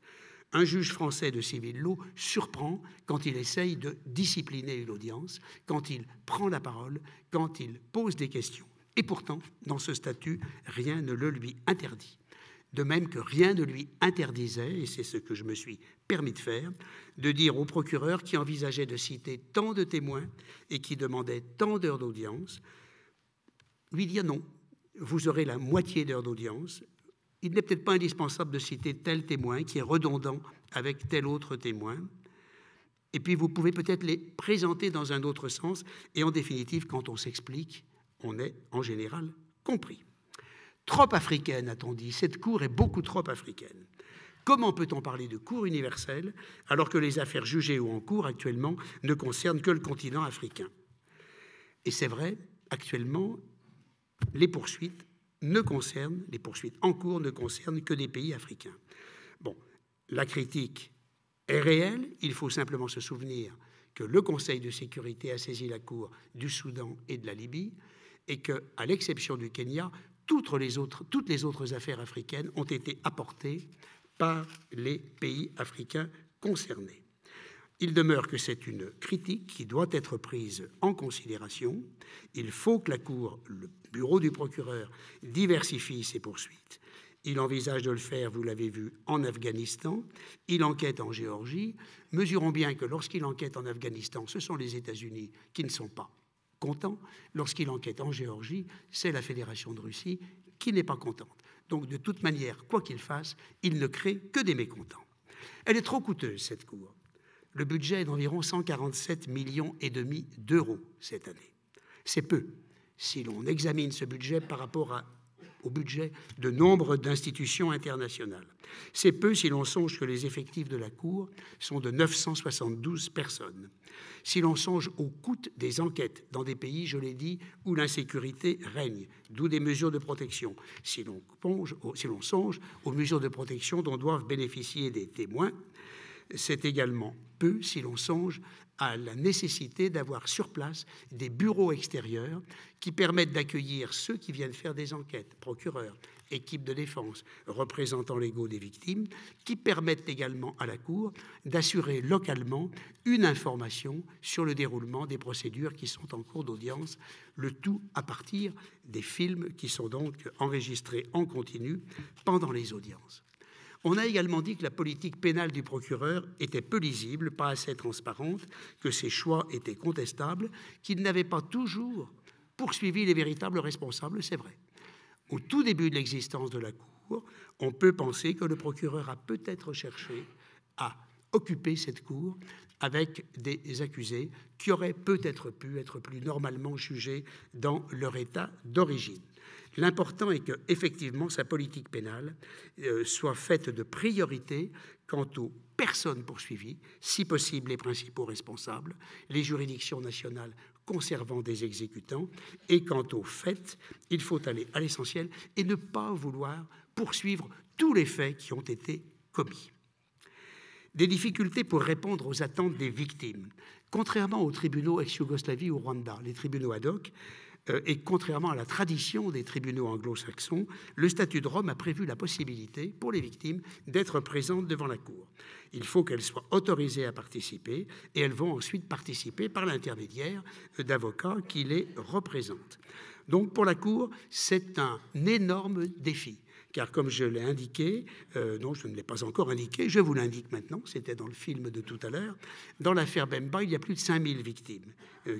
Un juge français de civil law surprend quand il essaye de discipliner une audience, quand il prend la parole, quand il pose des questions. Et pourtant, dans ce statut, rien ne le lui interdit. de même que rien ne lui interdisait, et c'est ce que je me suis permis de faire, de dire au procureur qui envisageait de citer tant de témoins et qui demandait tant d'heures d'audience, lui dire non, vous aurez la moitié d'heures d'audience. Il n'est peut-être pas indispensable de citer tel témoin qui est redondant avec tel autre témoin. Et puis vous pouvez peut-être les présenter dans un autre sens. Et en définitive, quand on s'explique, on est en général compris. Trop africaine, a-t-on dit. Cette cour est beaucoup trop africaine. Comment peut-on parler de cour universelle alors que les affaires jugées ou en cours actuellement ne concernent que le continent africain? Et c'est vrai, actuellement, les poursuites en cours ne concernent que des pays africains. Bon, la critique est réelle, il faut simplement se souvenir que le Conseil de sécurité a saisi la Cour du Soudan et de la Libye et qu'à l'exception du Kenya, toutes les autres affaires africaines ont été apportées par les pays africains concernés. Il demeure que c'est une critique qui doit être prise en considération. Il faut que la Cour, le bureau du procureur, diversifie ses poursuites. Il envisage de le faire, vous l'avez vu, en Afghanistan. Il enquête en Géorgie. Mesurons bien que lorsqu'il enquête en Afghanistan, ce sont les États-Unis qui ne sont pas contents. Lorsqu'il enquête en Géorgie, c'est la Fédération de Russie qui n'est pas contente. Donc, de toute manière, quoi qu'il fasse, il ne crée que des mécontents. Elle est trop coûteuse, cette Cour. Le budget est d'environ 147,5 millions d'euros cette année. C'est peu si l'on examine ce budget par rapport au budget de nombre d'institutions internationales. C'est peu si l'on songe que les effectifs de la Cour sont de 972 personnes. Si l'on songe au coût des enquêtes dans des pays, je l'ai dit, où l'insécurité règne, d'où des mesures de protection. Si l'on songe aux mesures de protection dont doivent bénéficier des témoins, c'est également peu si l'on songe à la nécessité d'avoir sur place des bureaux extérieurs qui permettent d'accueillir ceux qui viennent faire des enquêtes, procureurs, équipes de défense, représentants légaux des victimes, qui permettent également à la Cour d'assurer localement une information sur le déroulement des procédures qui sont en cours d'audience, le tout à partir des films qui sont donc enregistrés en continu pendant les audiences. On a également dit que la politique pénale du procureur était peu lisible, pas assez transparente, que ses choix étaient contestables, qu'il n'avait pas toujours poursuivi les véritables responsables, c'est vrai. Au tout début de l'existence de la Cour, on peut penser que le procureur a peut-être cherché à occuper cette Cour avec des accusés qui auraient peut-être pu être plus normalement jugés dans leur état d'origine. L'important est que, effectivement, sa politique pénale soit faite de priorité quant aux personnes poursuivies, si possible les principaux responsables, les juridictions nationales conservant des exécutants, et quant aux faits, il faut aller à l'essentiel et ne pas vouloir poursuivre tous les faits qui ont été commis. Des difficultés pour répondre aux attentes des victimes. Contrairement aux tribunaux ex-Yougoslavie ou Rwanda, les tribunaux ad hoc, et contrairement à la tradition des tribunaux anglo-saxons, le statut de Rome a prévu la possibilité pour les victimes d'être présentes devant la Cour. Il faut qu'elles soient autorisées à participer et elles vont ensuite participer par l'intermédiaire d'avocats qui les représentent. Donc pour la Cour, c'est un énorme défi. Car comme je l'ai indiqué, non, je ne l'ai pas encore indiqué, je vous l'indique maintenant, c'était dans le film de tout à l'heure, dans l'affaire Bemba, il y a plus de 5000 victimes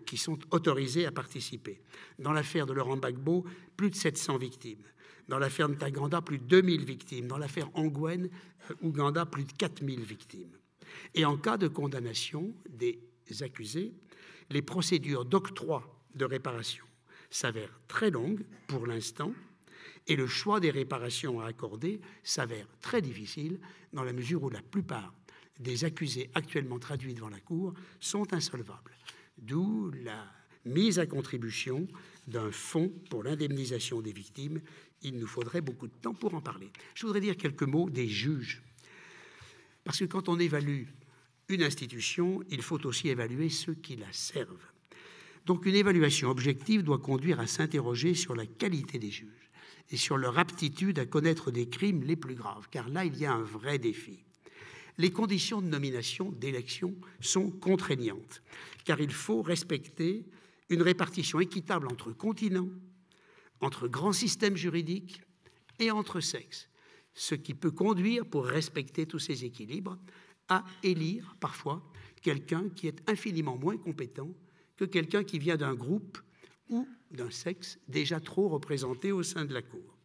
qui sont autorisées à participer. Dans l'affaire de Laurent Gbagbo, plus de 700 victimes. Dans l'affaire de Ntaganda, plus de 2000 victimes. Dans l'affaire Ongwen, Ouganda, plus de 4000 victimes. Et en cas de condamnation des accusés, les procédures d'octroi de réparation s'avèrent très longues pour l'instant, et le choix des réparations à accorder s'avère très difficile dans la mesure où la plupart des accusés actuellement traduits devant la Cour sont insolvables. D'où la mise à contribution d'un fonds pour l'indemnisation des victimes. Il nous faudrait beaucoup de temps pour en parler. Je voudrais dire quelques mots des juges. Parce que quand on évalue une institution, il faut aussi évaluer ceux qui la servent. Donc une évaluation objective doit conduire à s'interroger sur la qualité des juges et sur leur aptitude à connaître des crimes les plus graves, car là, il y a un vrai défi. Les conditions de nomination, d'élection, sont contraignantes, car il faut respecter une répartition équitable entre continents, entre grands systèmes juridiques et entre sexes. ce qui peut conduire, pour respecter tous ces équilibres, à élire parfois quelqu'un qui est infiniment moins compétent que quelqu'un qui vient d'un groupe ou d'un sexe déjà trop représenté au sein de la Cour.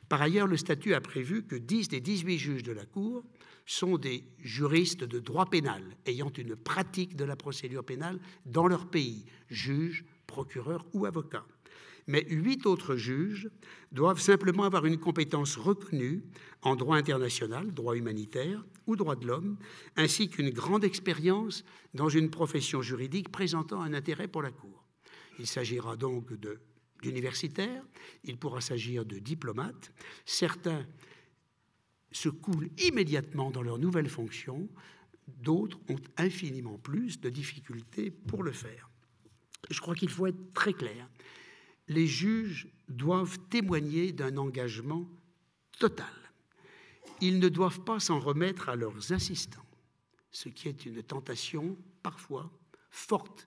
Par ailleurs, le statut a prévu que 10 des 18 juges de la Cour sont des juristes de droit pénal, ayant une pratique de la procédure pénale dans leur pays, juges, procureurs ou avocats. Mais 8 autres juges doivent simplement avoir une compétence reconnue en droit international, droit humanitaire ou droit de l'homme, ainsi qu'une grande expérience dans une profession juridique présentant un intérêt pour la Cour. Il s'agira donc d'universitaires, il pourra s'agir de diplomates. Certains se coulent immédiatement dans leur nouvelle fonction, d'autres ont infiniment plus de difficultés pour le faire. Je crois qu'il faut être très clair. Les juges doivent témoigner d'un engagement total. Ils ne doivent pas s'en remettre à leurs assistants, ce qui est une tentation parfois forte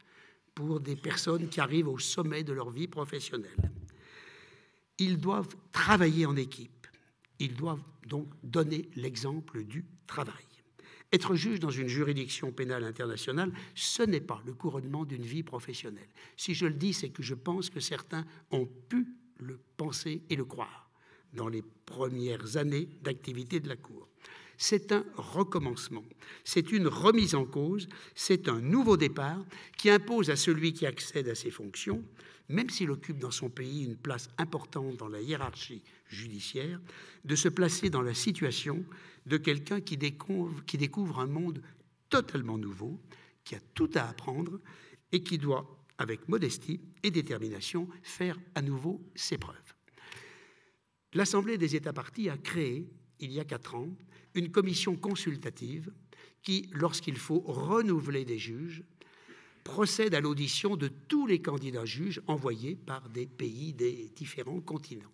pour des personnes qui arrivent au sommet de leur vie professionnelle. Ils doivent travailler en équipe. Ils doivent donc donner l'exemple du travail. Être juge dans une juridiction pénale internationale, ce n'est pas le couronnement d'une vie professionnelle. Si je le dis, c'est que je pense que certains ont pu le penser et le croire dans les premières années d'activité de la Cour. C'est un recommencement, c'est une remise en cause, c'est un nouveau départ qui impose à celui qui accède à ces fonctions, même s'il occupe dans son pays une place importante dans la hiérarchie judiciaire, de se placer dans la situation de quelqu'un qui découvre un monde totalement nouveau, qui a tout à apprendre et qui doit, avec modestie et détermination, faire à nouveau ses preuves. L'Assemblée des États parties a créé, il y a 4 ans, une commission consultative qui, lorsqu'il faut renouveler des juges, procède à l'audition de tous les candidats juges envoyés par des pays des différents continents.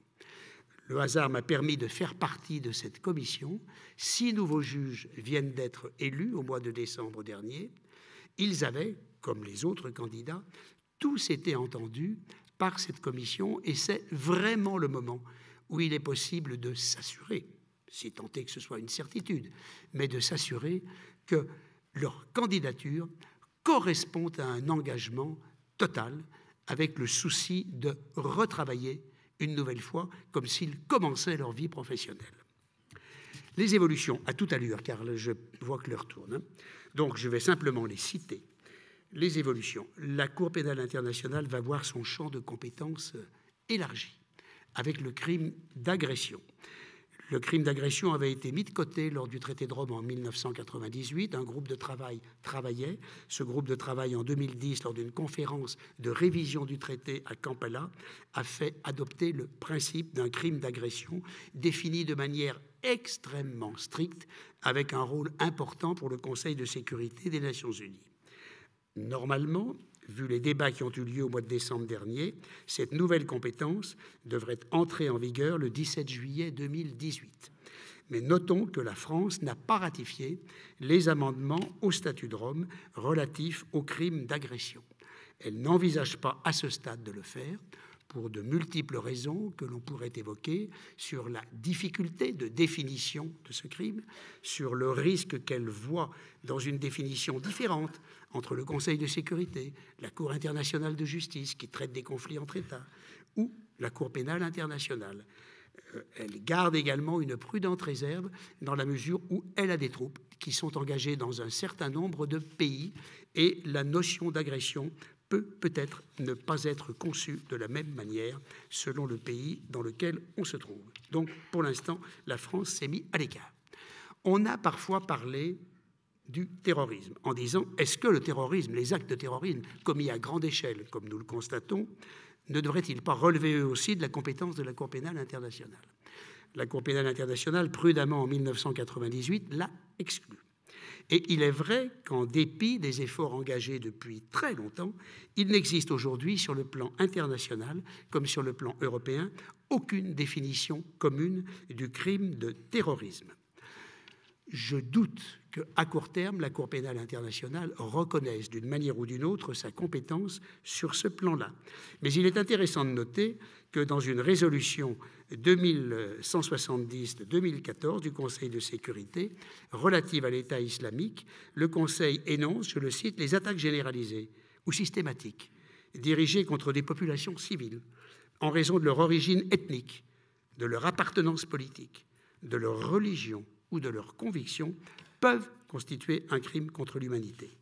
Le hasard m'a permis de faire partie de cette commission. 6 nouveaux juges viennent d'être élus au mois de décembre dernier. Ils avaient, comme les autres candidats, tous été entendus par cette commission et c'est vraiment le moment où il est possible de s'assurer, si tant est que ce soit une certitude, mais de s'assurer que leur candidature correspond à un engagement total avec le souci de retravailler une nouvelle fois comme s'ils commençaient leur vie professionnelle. Les évolutions, à toute allure, car je vois que l'heure tourne, donc je vais simplement les citer. Les évolutions. La Cour pénale internationale va voir son champ de compétences élargi avec le crime d'agression. Le crime d'agression avait été mis de côté lors du traité de Rome en 1998. Un groupe de travail travaillait. Ce groupe de travail, en 2010, lors d'une conférence de révision du traité à Kampala, a fait adopter le principe d'un crime d'agression défini de manière extrêmement stricte, avec un rôle important pour le Conseil de sécurité des Nations unies. Normalement, vu les débats qui ont eu lieu au mois de décembre dernier, cette nouvelle compétence devrait entrer en vigueur le 17 juillet 2018. Mais notons que la France n'a pas ratifié les amendements au statut de Rome relatifs aux crimes d'agression. Elle n'envisage pas à ce stade de le faire pour de multiples raisons que l'on pourrait évoquer sur la difficulté de définition de ce crime, sur le risque qu'elle voit dans une définition différente entre le Conseil de sécurité, la Cour internationale de justice qui traite des conflits entre États ou la Cour pénale internationale. Elle garde également une prudente réserve dans la mesure où elle a des troupes qui sont engagées dans un certain nombre de pays et la notion d'agression peut-être ne pas être conçue de la même manière selon le pays dans lequel on se trouve. Donc, pour l'instant, la France s'est mise à l'écart. On a parfois parlé du terrorisme en disant « Est-ce que le terrorisme, les actes de terrorisme commis à grande échelle, comme nous le constatons, ne devraient-ils pas relever eux aussi de la compétence de la Cour pénale internationale ?» La Cour pénale internationale, prudemment en 1998, l'a exclu. Et il est vrai qu'en dépit des efforts engagés depuis très longtemps, il n'existe aujourd'hui sur le plan international comme sur le plan européen aucune définition commune du crime de terrorisme. Je doute qu'à court terme, la Cour pénale internationale reconnaisse d'une manière ou d'une autre sa compétence sur ce plan-là. Mais il est intéressant de noter que dans une résolution 2170 de 2014 du Conseil de sécurité relative à l'État islamique, le Conseil énonce, je le cite, « les attaques généralisées ou systématiques dirigées contre des populations civiles en raison de leur origine ethnique, de leur appartenance politique, de leur religion ou de leurs convictions peuvent constituer un crime contre l'humanité »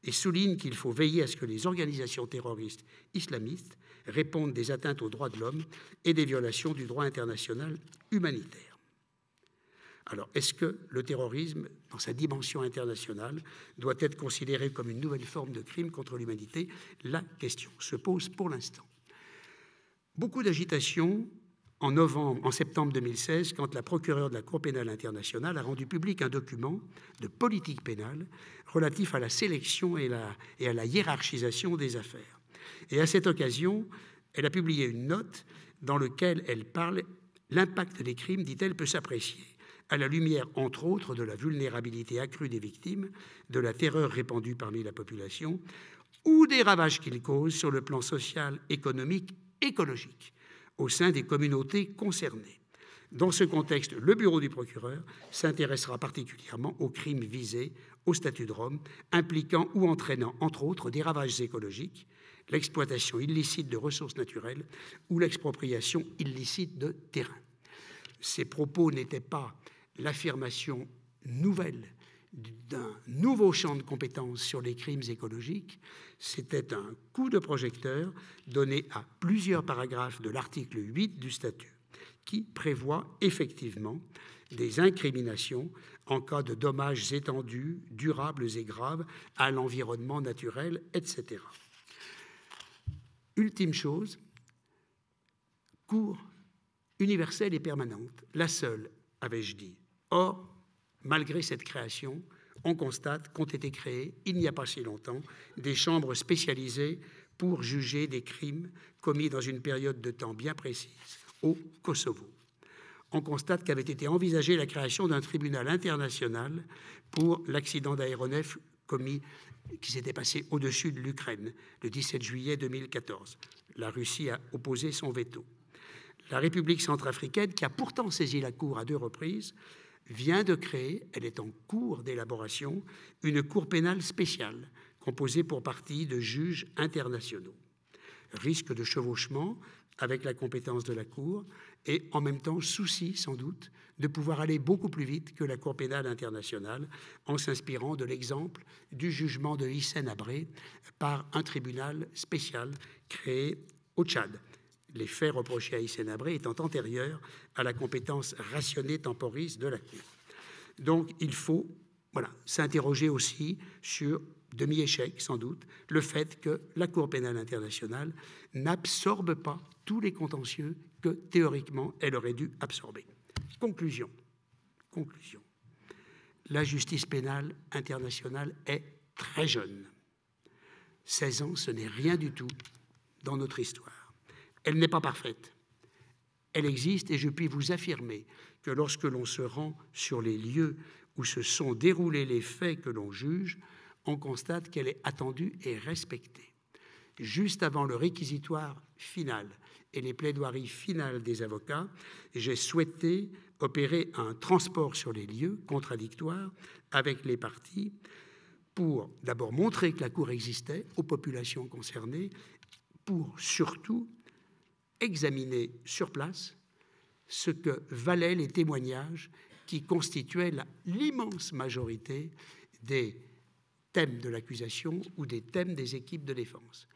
et souligne qu'il faut veiller à ce que les organisations terroristes islamistes répondent des atteintes aux droits de l'homme et des violations du droit international humanitaire. Alors, est-ce que le terrorisme, dans sa dimension internationale, doit être considéré comme une nouvelle forme de crime contre l'humanité? La question se pose pour l'instant. Beaucoup d'agitation en septembre 2016, quand la procureure de la Cour pénale internationale a rendu public un document de politique pénale relatif à la sélection et à la hiérarchisation des affaires. Et à cette occasion, elle a publié une note dans laquelle elle parle « L'impact des crimes, dit-elle, peut s'apprécier à la lumière, entre autres, de la vulnérabilité accrue des victimes, de la terreur répandue parmi la population ou des ravages qu'ils causent sur le plan social, économique, écologique au sein des communautés concernées. Dans ce contexte, le bureau du procureur s'intéressera particulièrement aux crimes visés au statut de Rome, impliquant ou entraînant, entre autres, des ravages écologiques, l'exploitation illicite de ressources naturelles ou l'expropriation illicite de terrains. » Ces propos n'étaient pas l'affirmation nouvelle d'un nouveau champ de compétences sur les crimes écologiques, c'était un coup de projecteur donné à plusieurs paragraphes de l'article 8 du statut, qui prévoit effectivement des incriminations en cas de dommages étendus, durables et graves à l'environnement naturel, etc. Ultime chose, cour universelle et permanente, la seule, avais-je dit. Or, malgré cette création, on constate qu'ont été créées, il n'y a pas si longtemps, des chambres spécialisées pour juger des crimes commis dans une période de temps bien précise au Kosovo. On constate qu'avait été envisagée la création d'un tribunal international pour l'accident d'aéronef qui s'était passé au-dessus de l'Ukraine le 17 juillet 2014. La Russie a opposé son veto. La République centrafricaine, qui a pourtant saisi la Cour à 2 reprises, vient de créer, elle est en cours d'élaboration, une cour pénale spéciale, composée pour partie de juges internationaux. Risque de chevauchement avec la compétence de la Cour et en même temps souci, sans doute, de pouvoir aller beaucoup plus vite que la Cour pénale internationale en s'inspirant de l'exemple du jugement de Hissène Habré par un tribunal spécial créé au Tchad. Les faits reprochés à Hissène Habré étant antérieurs à la compétence rationnée temporis de la Cour. Donc il faut s'interroger aussi sur, demi-échec sans doute, le fait que la Cour pénale internationale n'absorbe pas tous les contentieux que théoriquement elle aurait dû absorber. Conclusion. La justice pénale internationale est très jeune. 16 ans, ce n'est rien du tout dans notre histoire. Elle n'est pas parfaite. Elle existe et je puis vous affirmer que lorsque l'on se rend sur les lieux où se sont déroulés les faits que l'on juge, on constate qu'elle est attendue et respectée. Juste avant le réquisitoire final et les plaidoiries finales des avocats, j'ai souhaité opérer un transport sur les lieux contradictoire avec les parties pour d'abord montrer que la Cour existait aux populations concernées, pour surtout examiner sur place ce que valaient les témoignages qui constituaient l'immense majorité des thèmes de l'accusation ou des thèmes des équipes de défense.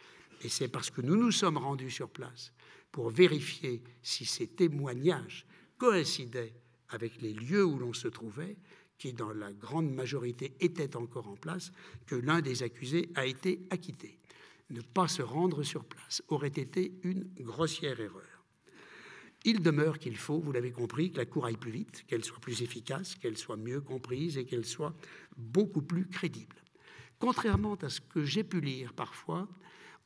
Et c'est parce que nous nous sommes rendus sur place pour vérifier si ces témoignages coïncidaient avec les lieux où l'on se trouvait, qui dans la grande majorité étaient encore en place, que l'un des accusés a été acquitté. Ne pas se rendre sur place aurait été une grossière erreur. Il demeure qu'il faut, vous l'avez compris, que la Cour aille plus vite, qu'elle soit plus efficace, qu'elle soit mieux comprise et qu'elle soit beaucoup plus crédible. Contrairement à ce que j'ai pu lire parfois,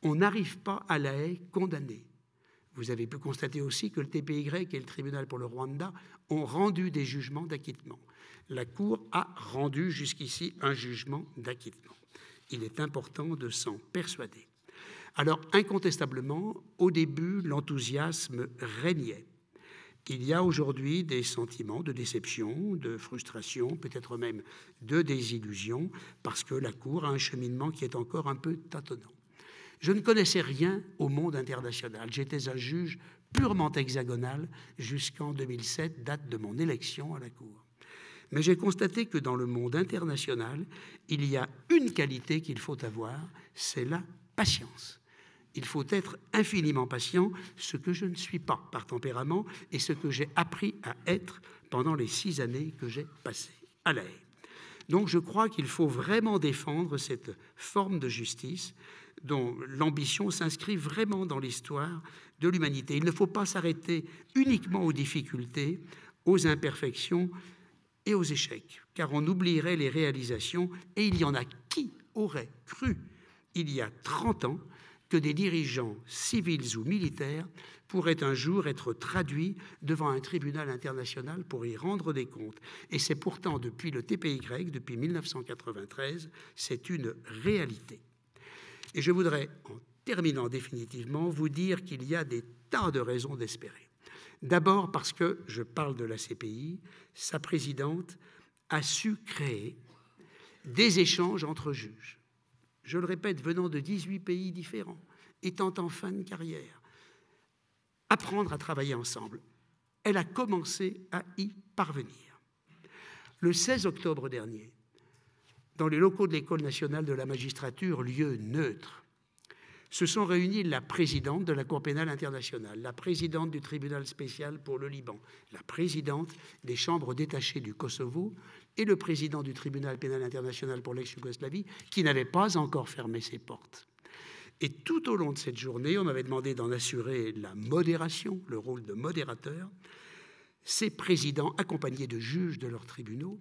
on n'arrive pas à La Haye condamné. Vous avez pu constater aussi que le TPY et le tribunal pour le Rwanda ont rendu des jugements d'acquittement. La Cour a rendu jusqu'ici un jugement d'acquittement. Il est important de s'en persuader. Alors, incontestablement, au début, l'enthousiasme régnait. Il y a aujourd'hui des sentiments de déception, de frustration, peut-être même de désillusion, parce que la Cour a un cheminement qui est encore un peu tâtonnant. Je ne connaissais rien au monde international. J'étais un juge purement hexagonal jusqu'en 2007, date de mon élection à la Cour. Mais j'ai constaté que dans le monde international, il y a une qualité qu'il faut avoir, c'est la patience. Il faut être infiniment patient, ce que je ne suis pas par tempérament et ce que j'ai appris à être pendant les 6 années que j'ai passées à La Haye. Donc je crois qu'il faut vraiment défendre cette forme de justice dont l'ambition s'inscrit vraiment dans l'histoire de l'humanité. Il ne faut pas s'arrêter uniquement aux difficultés, aux imperfections et aux échecs, car on oublierait les réalisations, et il y en a qui aurait cru, il y a 30 ans, que des dirigeants civils ou militaires pourraient un jour être traduits devant un tribunal international pour y rendre des comptes. Et c'est pourtant depuis le TPY, depuis 1993, c'est une réalité. Et je voudrais, en terminant définitivement, vous dire qu'il y a des tas de raisons d'espérer. D'abord parce que, je parle de la CPI, sa présidente a su créer des échanges entre juges. Je le répète, venant de 18 pays différents, étant en fin de carrière, apprendre à travailler ensemble. Elle a commencé à y parvenir. Le 16 octobre dernier, dans les locaux de l'École nationale de la magistrature, lieu neutre, se sont réunis la présidente de la Cour pénale internationale, la présidente du tribunal spécial pour le Liban, la présidente des chambres détachées du Kosovo et le président du tribunal pénal international pour l'ex-Yougoslavie, qui n'avait pas encore fermé ses portes. Et tout au long de cette journée, on m'avait demandé d'en assurer la modération, le rôle de modérateur. Ces présidents, accompagnés de juges de leurs tribunaux,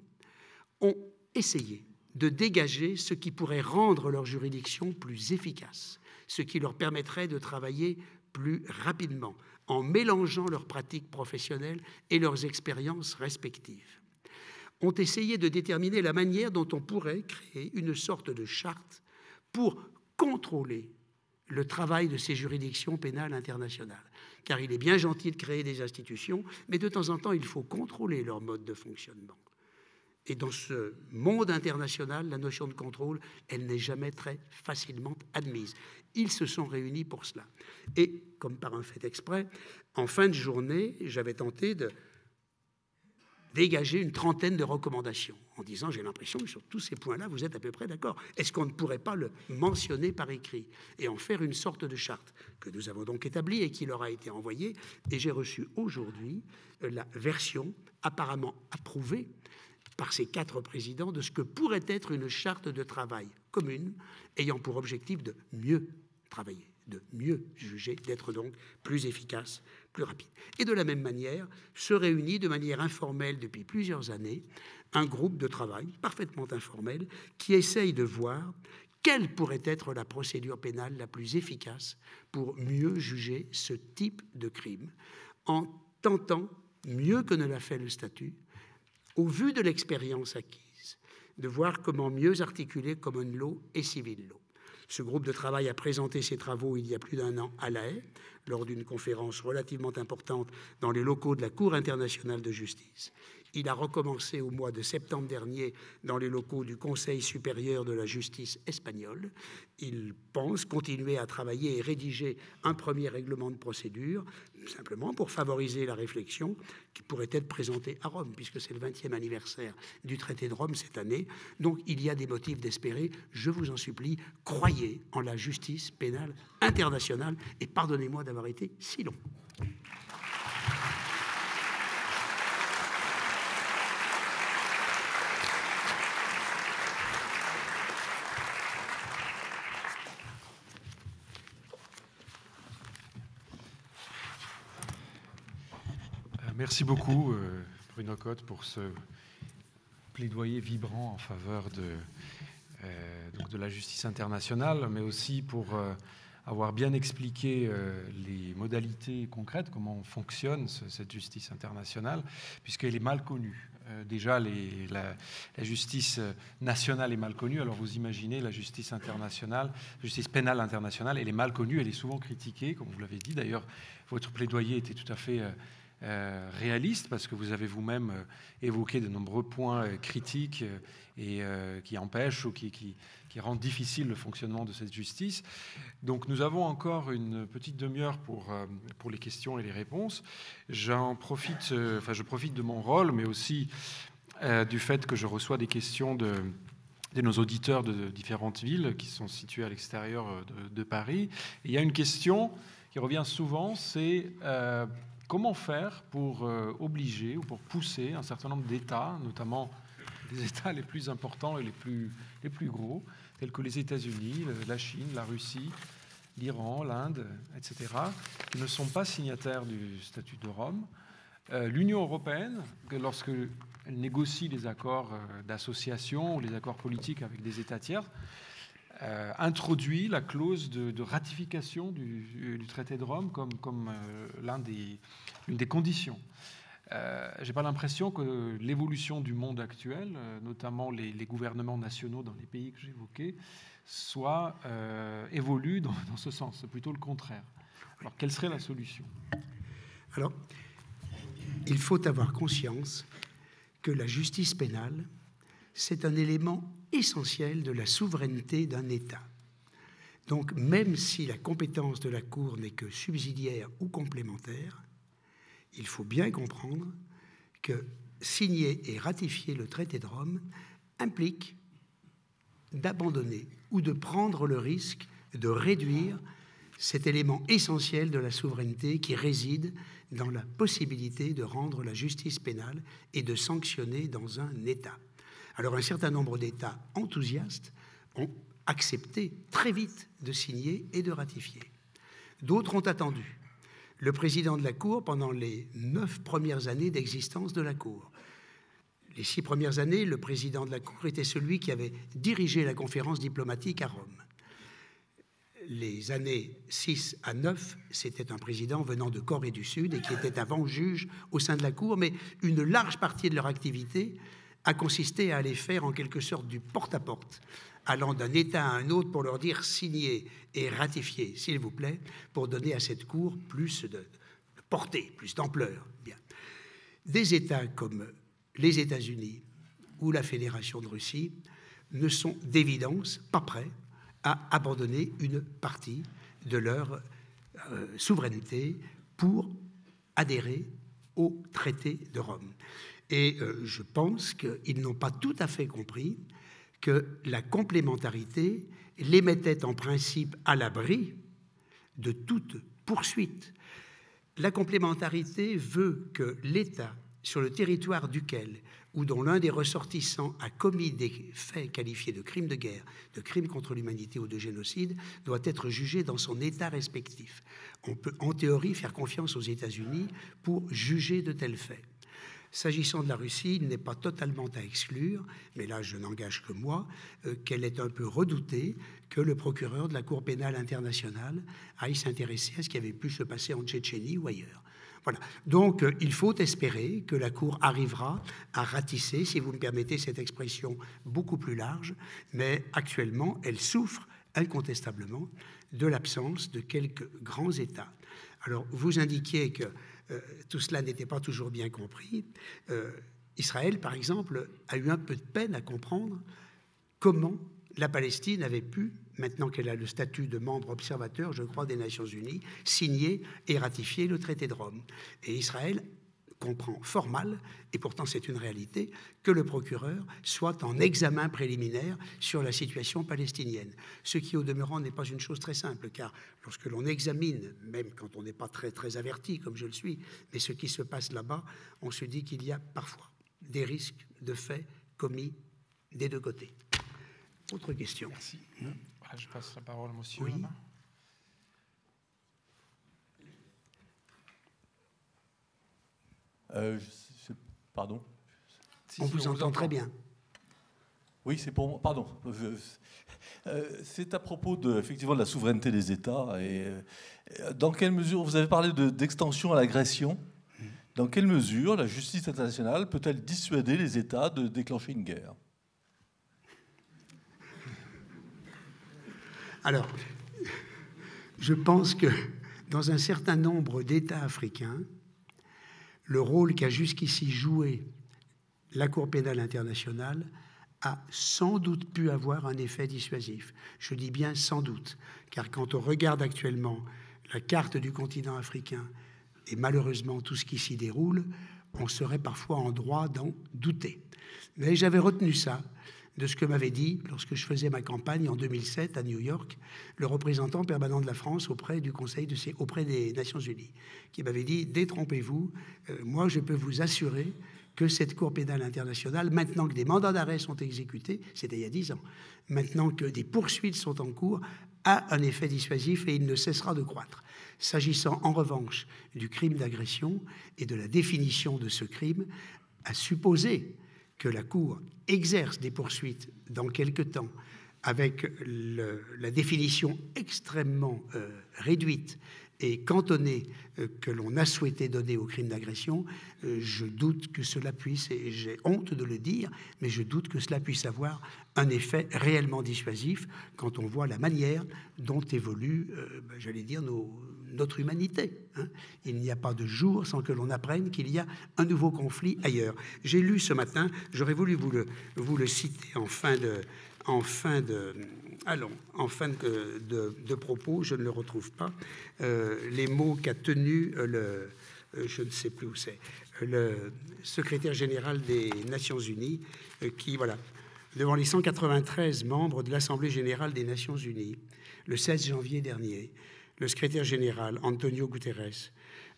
ont essayé de dégager ce qui pourrait rendre leur juridiction plus efficace, ce qui leur permettrait de travailler plus rapidement, en mélangeant leurs pratiques professionnelles et leurs expériences respectives. Ont essayé de déterminer la manière dont on pourrait créer une sorte de charte pour contrôler le travail de ces juridictions pénales internationales. Car il est bien gentil de créer des institutions, mais de temps en temps, il faut contrôler leur mode de fonctionnement. Et dans ce monde international, la notion de contrôle, elle n'est jamais très facilement admise. Ils se sont réunis pour cela. Et, comme par un fait exprès, en fin de journée, j'avais tenté de dégager une trentaine de recommandations, en disant, j'ai l'impression que sur tous ces points-là, vous êtes à peu près d'accord. Est-ce qu'on ne pourrait pas le mentionner par écrit et en faire une sorte de charte que nous avons donc établie et qui leur a été envoyée? Et j'ai reçu aujourd'hui la version apparemment approuvée par ces 4 présidents de ce que pourrait être une charte de travail commune ayant pour objectif de mieux travailler, de mieux juger, d'être donc plus efficace, plus rapide. Et de la même manière, se réunit de manière informelle depuis plusieurs années un groupe de travail parfaitement informel qui essaye de voir quelle pourrait être la procédure pénale la plus efficace pour mieux juger ce type de crime, en tentant, mieux que ne l'a fait le statut, au vu de l'expérience acquise, de voir comment mieux articuler common law et civil law. Ce groupe de travail a présenté ses travaux il y a plus d'1 an à La Haye, lors d'une conférence relativement importante dans les locaux de la Cour internationale de justice. Il a recommencé au mois de septembre dernier dans les locaux du Conseil supérieur de la justice espagnol. Il pense continuer à travailler et rédiger un premier règlement de procédure, simplement pour favoriser la réflexion qui pourrait être présentée à Rome, puisque c'est le 20e anniversaire du traité de Rome cette année. Donc il y a des motifs d'espérer. Je vous en supplie, croyez en la justice pénale internationale et pardonnez-moi d'avoir été si long. Merci beaucoup, Bruno Cotte, pour ce plaidoyer vibrant en faveur de la justice internationale, mais aussi pour avoir bien expliqué les modalités concrètes, comment fonctionne cette justice internationale, puisqu'elle est mal connue. Déjà, la justice nationale est mal connue, alors vous imaginez la justice internationale, la justice pénale internationale, elle est mal connue, elle est souvent critiquée, comme vous l'avez dit. D'ailleurs, votre plaidoyer était tout à fait réaliste, parce que vous avez vous-même évoqué de nombreux points critiques et qui empêchent ou qui rendent difficile le fonctionnement de cette justice. Donc nous avons encore une petite demi-heure pour les questions et les réponses. Je profite de mon rôle, mais aussi du fait que je reçois des questions de nos auditeurs de différentes villes qui sont situées à l'extérieur de Paris. Et il y a une question qui revient souvent, c'est comment faire pour obliger ou pour pousser un certain nombre d'États, notamment les États les plus importants et les plus gros, tels que les États-Unis, la Chine, la Russie, l'Iran, l'Inde, etc., qui ne sont pas signataires du statut de Rome. L'Union européenne, lorsqu'elle négocie les accords d'association ou les accords politiques avec des États tiers, introduit la clause de ratification du traité de Rome comme l'une des conditions. Je n'ai pas l'impression que l'évolution du monde actuel, notamment les gouvernements nationaux dans les pays que j'évoquais, évolue dans ce sens. C'est plutôt le contraire. Alors, quelle serait la solution? Alors, il faut avoir conscience que la justice pénale, c'est un élément essentiel de la souveraineté d'un État. Donc, même si la compétence de la Cour n'est que subsidiaire ou complémentaire, il faut bien comprendre que signer et ratifier le traité de Rome implique d'abandonner ou de prendre le risque de réduire cet élément essentiel de la souveraineté qui réside dans la possibilité de rendre la justice pénale et de sanctionner dans un État. Alors un certain nombre d'États enthousiastes ont accepté très vite de signer et de ratifier. D'autres ont attendu. Le président de la Cour, pendant les 9 premières années d'existence de la Cour, les 6 premières années, le président de la Cour était celui qui avait dirigé la conférence diplomatique à Rome. Les années 6 à 9, c'était un président venant de Corée du Sud et qui était avant juge au sein de la Cour, mais une large partie de leur activité a consisté à aller faire en quelque sorte du porte-à-porte, allant d'un État à un autre pour leur dire signez et ratifiez, s'il vous plaît, pour donner à cette Cour plus de portée, plus d'ampleur. Bien. Des États comme les États-Unis ou la Fédération de Russie ne sont d'évidence pas prêts à abandonner une partie de leur souveraineté pour adhérer au traité de Rome. Et je pense qu'ils n'ont pas tout à fait compris que la complémentarité les mettait en principe à l'abri de toute poursuite. La complémentarité veut que l'État, sur le territoire duquel ou dont l'un des ressortissants a commis des faits qualifiés de crimes de guerre, de crimes contre l'humanité ou de génocide, doit être jugé dans son État respectif. On peut, en théorie, faire confiance aux États-Unis pour juger de tels faits. S'agissant de la Russie, il n'est pas totalement à exclure, mais là je n'engage que moi, qu'elle est un peu redoutée que le procureur de la Cour pénale internationale aille s'intéresser à ce qui avait pu se passer en Tchétchénie ou ailleurs. Voilà. Donc, il faut espérer que la Cour arrivera à ratisser, si vous me permettez cette expression beaucoup plus large, mais actuellement, elle souffre incontestablement de l'absence de quelques grands États. Alors, vous indiquiez que tout cela n'était pas toujours bien compris. Israël, par exemple, a eu un peu de peine à comprendre comment la Palestine avait pu, maintenant qu'elle a le statut de membre observateur, je crois, des Nations Unies, signer et ratifier le traité de Rome. Et Israël comprend fort mal, et pourtant c'est une réalité, que le procureur soit en examen préliminaire sur la situation palestinienne. Ce qui, au demeurant, n'est pas une chose très simple, car lorsque l'on examine, même quand on n'est pas très, très averti, comme je le suis, mais ce qui se passe là-bas, on se dit qu'il y a parfois des risques de faits commis des deux côtés. Autre question. Merci. Voilà, je passe la parole à monsieur. Oui. Pardon. On vous entend très bien. Oui, c'est pour moi. Pardon. C'est à propos effectivement de la souveraineté des États. Et dans quelle mesure, vous avez parlé d'extension à l'agression, dans quelle mesure la justice internationale peut-elle dissuader les États de déclencher une guerre? Alors, je pense que dans un certain nombre d'États africains, le rôle qu'a jusqu'ici joué la Cour pénale internationale a sans doute pu avoir un effet dissuasif. Je dis bien sans doute, car quand on regarde actuellement la carte du continent africain et malheureusement tout ce qui s'y déroule, on serait parfois en droit d'en douter. Mais j'avais retenu ça de ce que m'avait dit, lorsque je faisais ma campagne en 2007 à New York, le représentant permanent de la France auprès du Conseil auprès des Nations Unies, qui m'avait dit « Détrompez-vous, moi je peux vous assurer que cette Cour pénale internationale, maintenant que des mandats d'arrêt sont exécutés, c'était il y a 10 ans, maintenant que des poursuites sont en cours, a un effet dissuasif et il ne cessera de croître. S'agissant en revanche du crime d'agression et de la définition de ce crime, à supposer que la Cour exerce des poursuites dans quelque temps avec la définition extrêmement réduite et cantonnée que l'on a souhaité donner au crime d'agression, je doute que cela puisse, et j'ai honte de le dire, mais je doute que cela puisse avoir un effet réellement dissuasif quand on voit la manière dont évolue, j'allais dire, notre humanité. Hein. Il n'y a pas de jour sans que l'on apprenne qu'il y a un nouveau conflit ailleurs. J'ai lu ce matin, j'aurais voulu vous le citer en fin de propos, je ne le retrouve pas, les mots qu'a tenus je ne sais plus où c'est, le secrétaire général des Nations Unies, qui, voilà, devant les 193 membres de l'Assemblée générale des Nations Unies, le 16 janvier dernier, le secrétaire général Antonio Guterres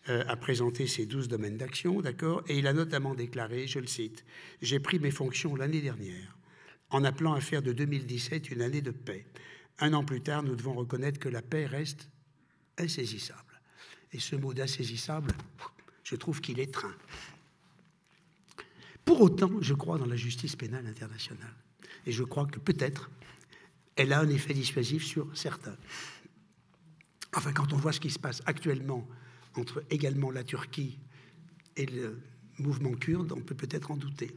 a présenté ses 12 domaines d'action, d'accord, et il a notamment déclaré, je le cite, « J'ai pris mes fonctions l'année dernière, en appelant à faire de 2017 une année de paix. Un an plus tard, nous devons reconnaître que la paix reste insaisissable. » Et ce mot d'insaisissable, je trouve qu'il est train. Pour autant, je crois dans la justice pénale internationale. Et je crois que peut-être elle a un effet dissuasif sur certains. Enfin, quand on voit ce qui se passe actuellement entre également la Turquie et le mouvement kurde, on peut peut-être en douter.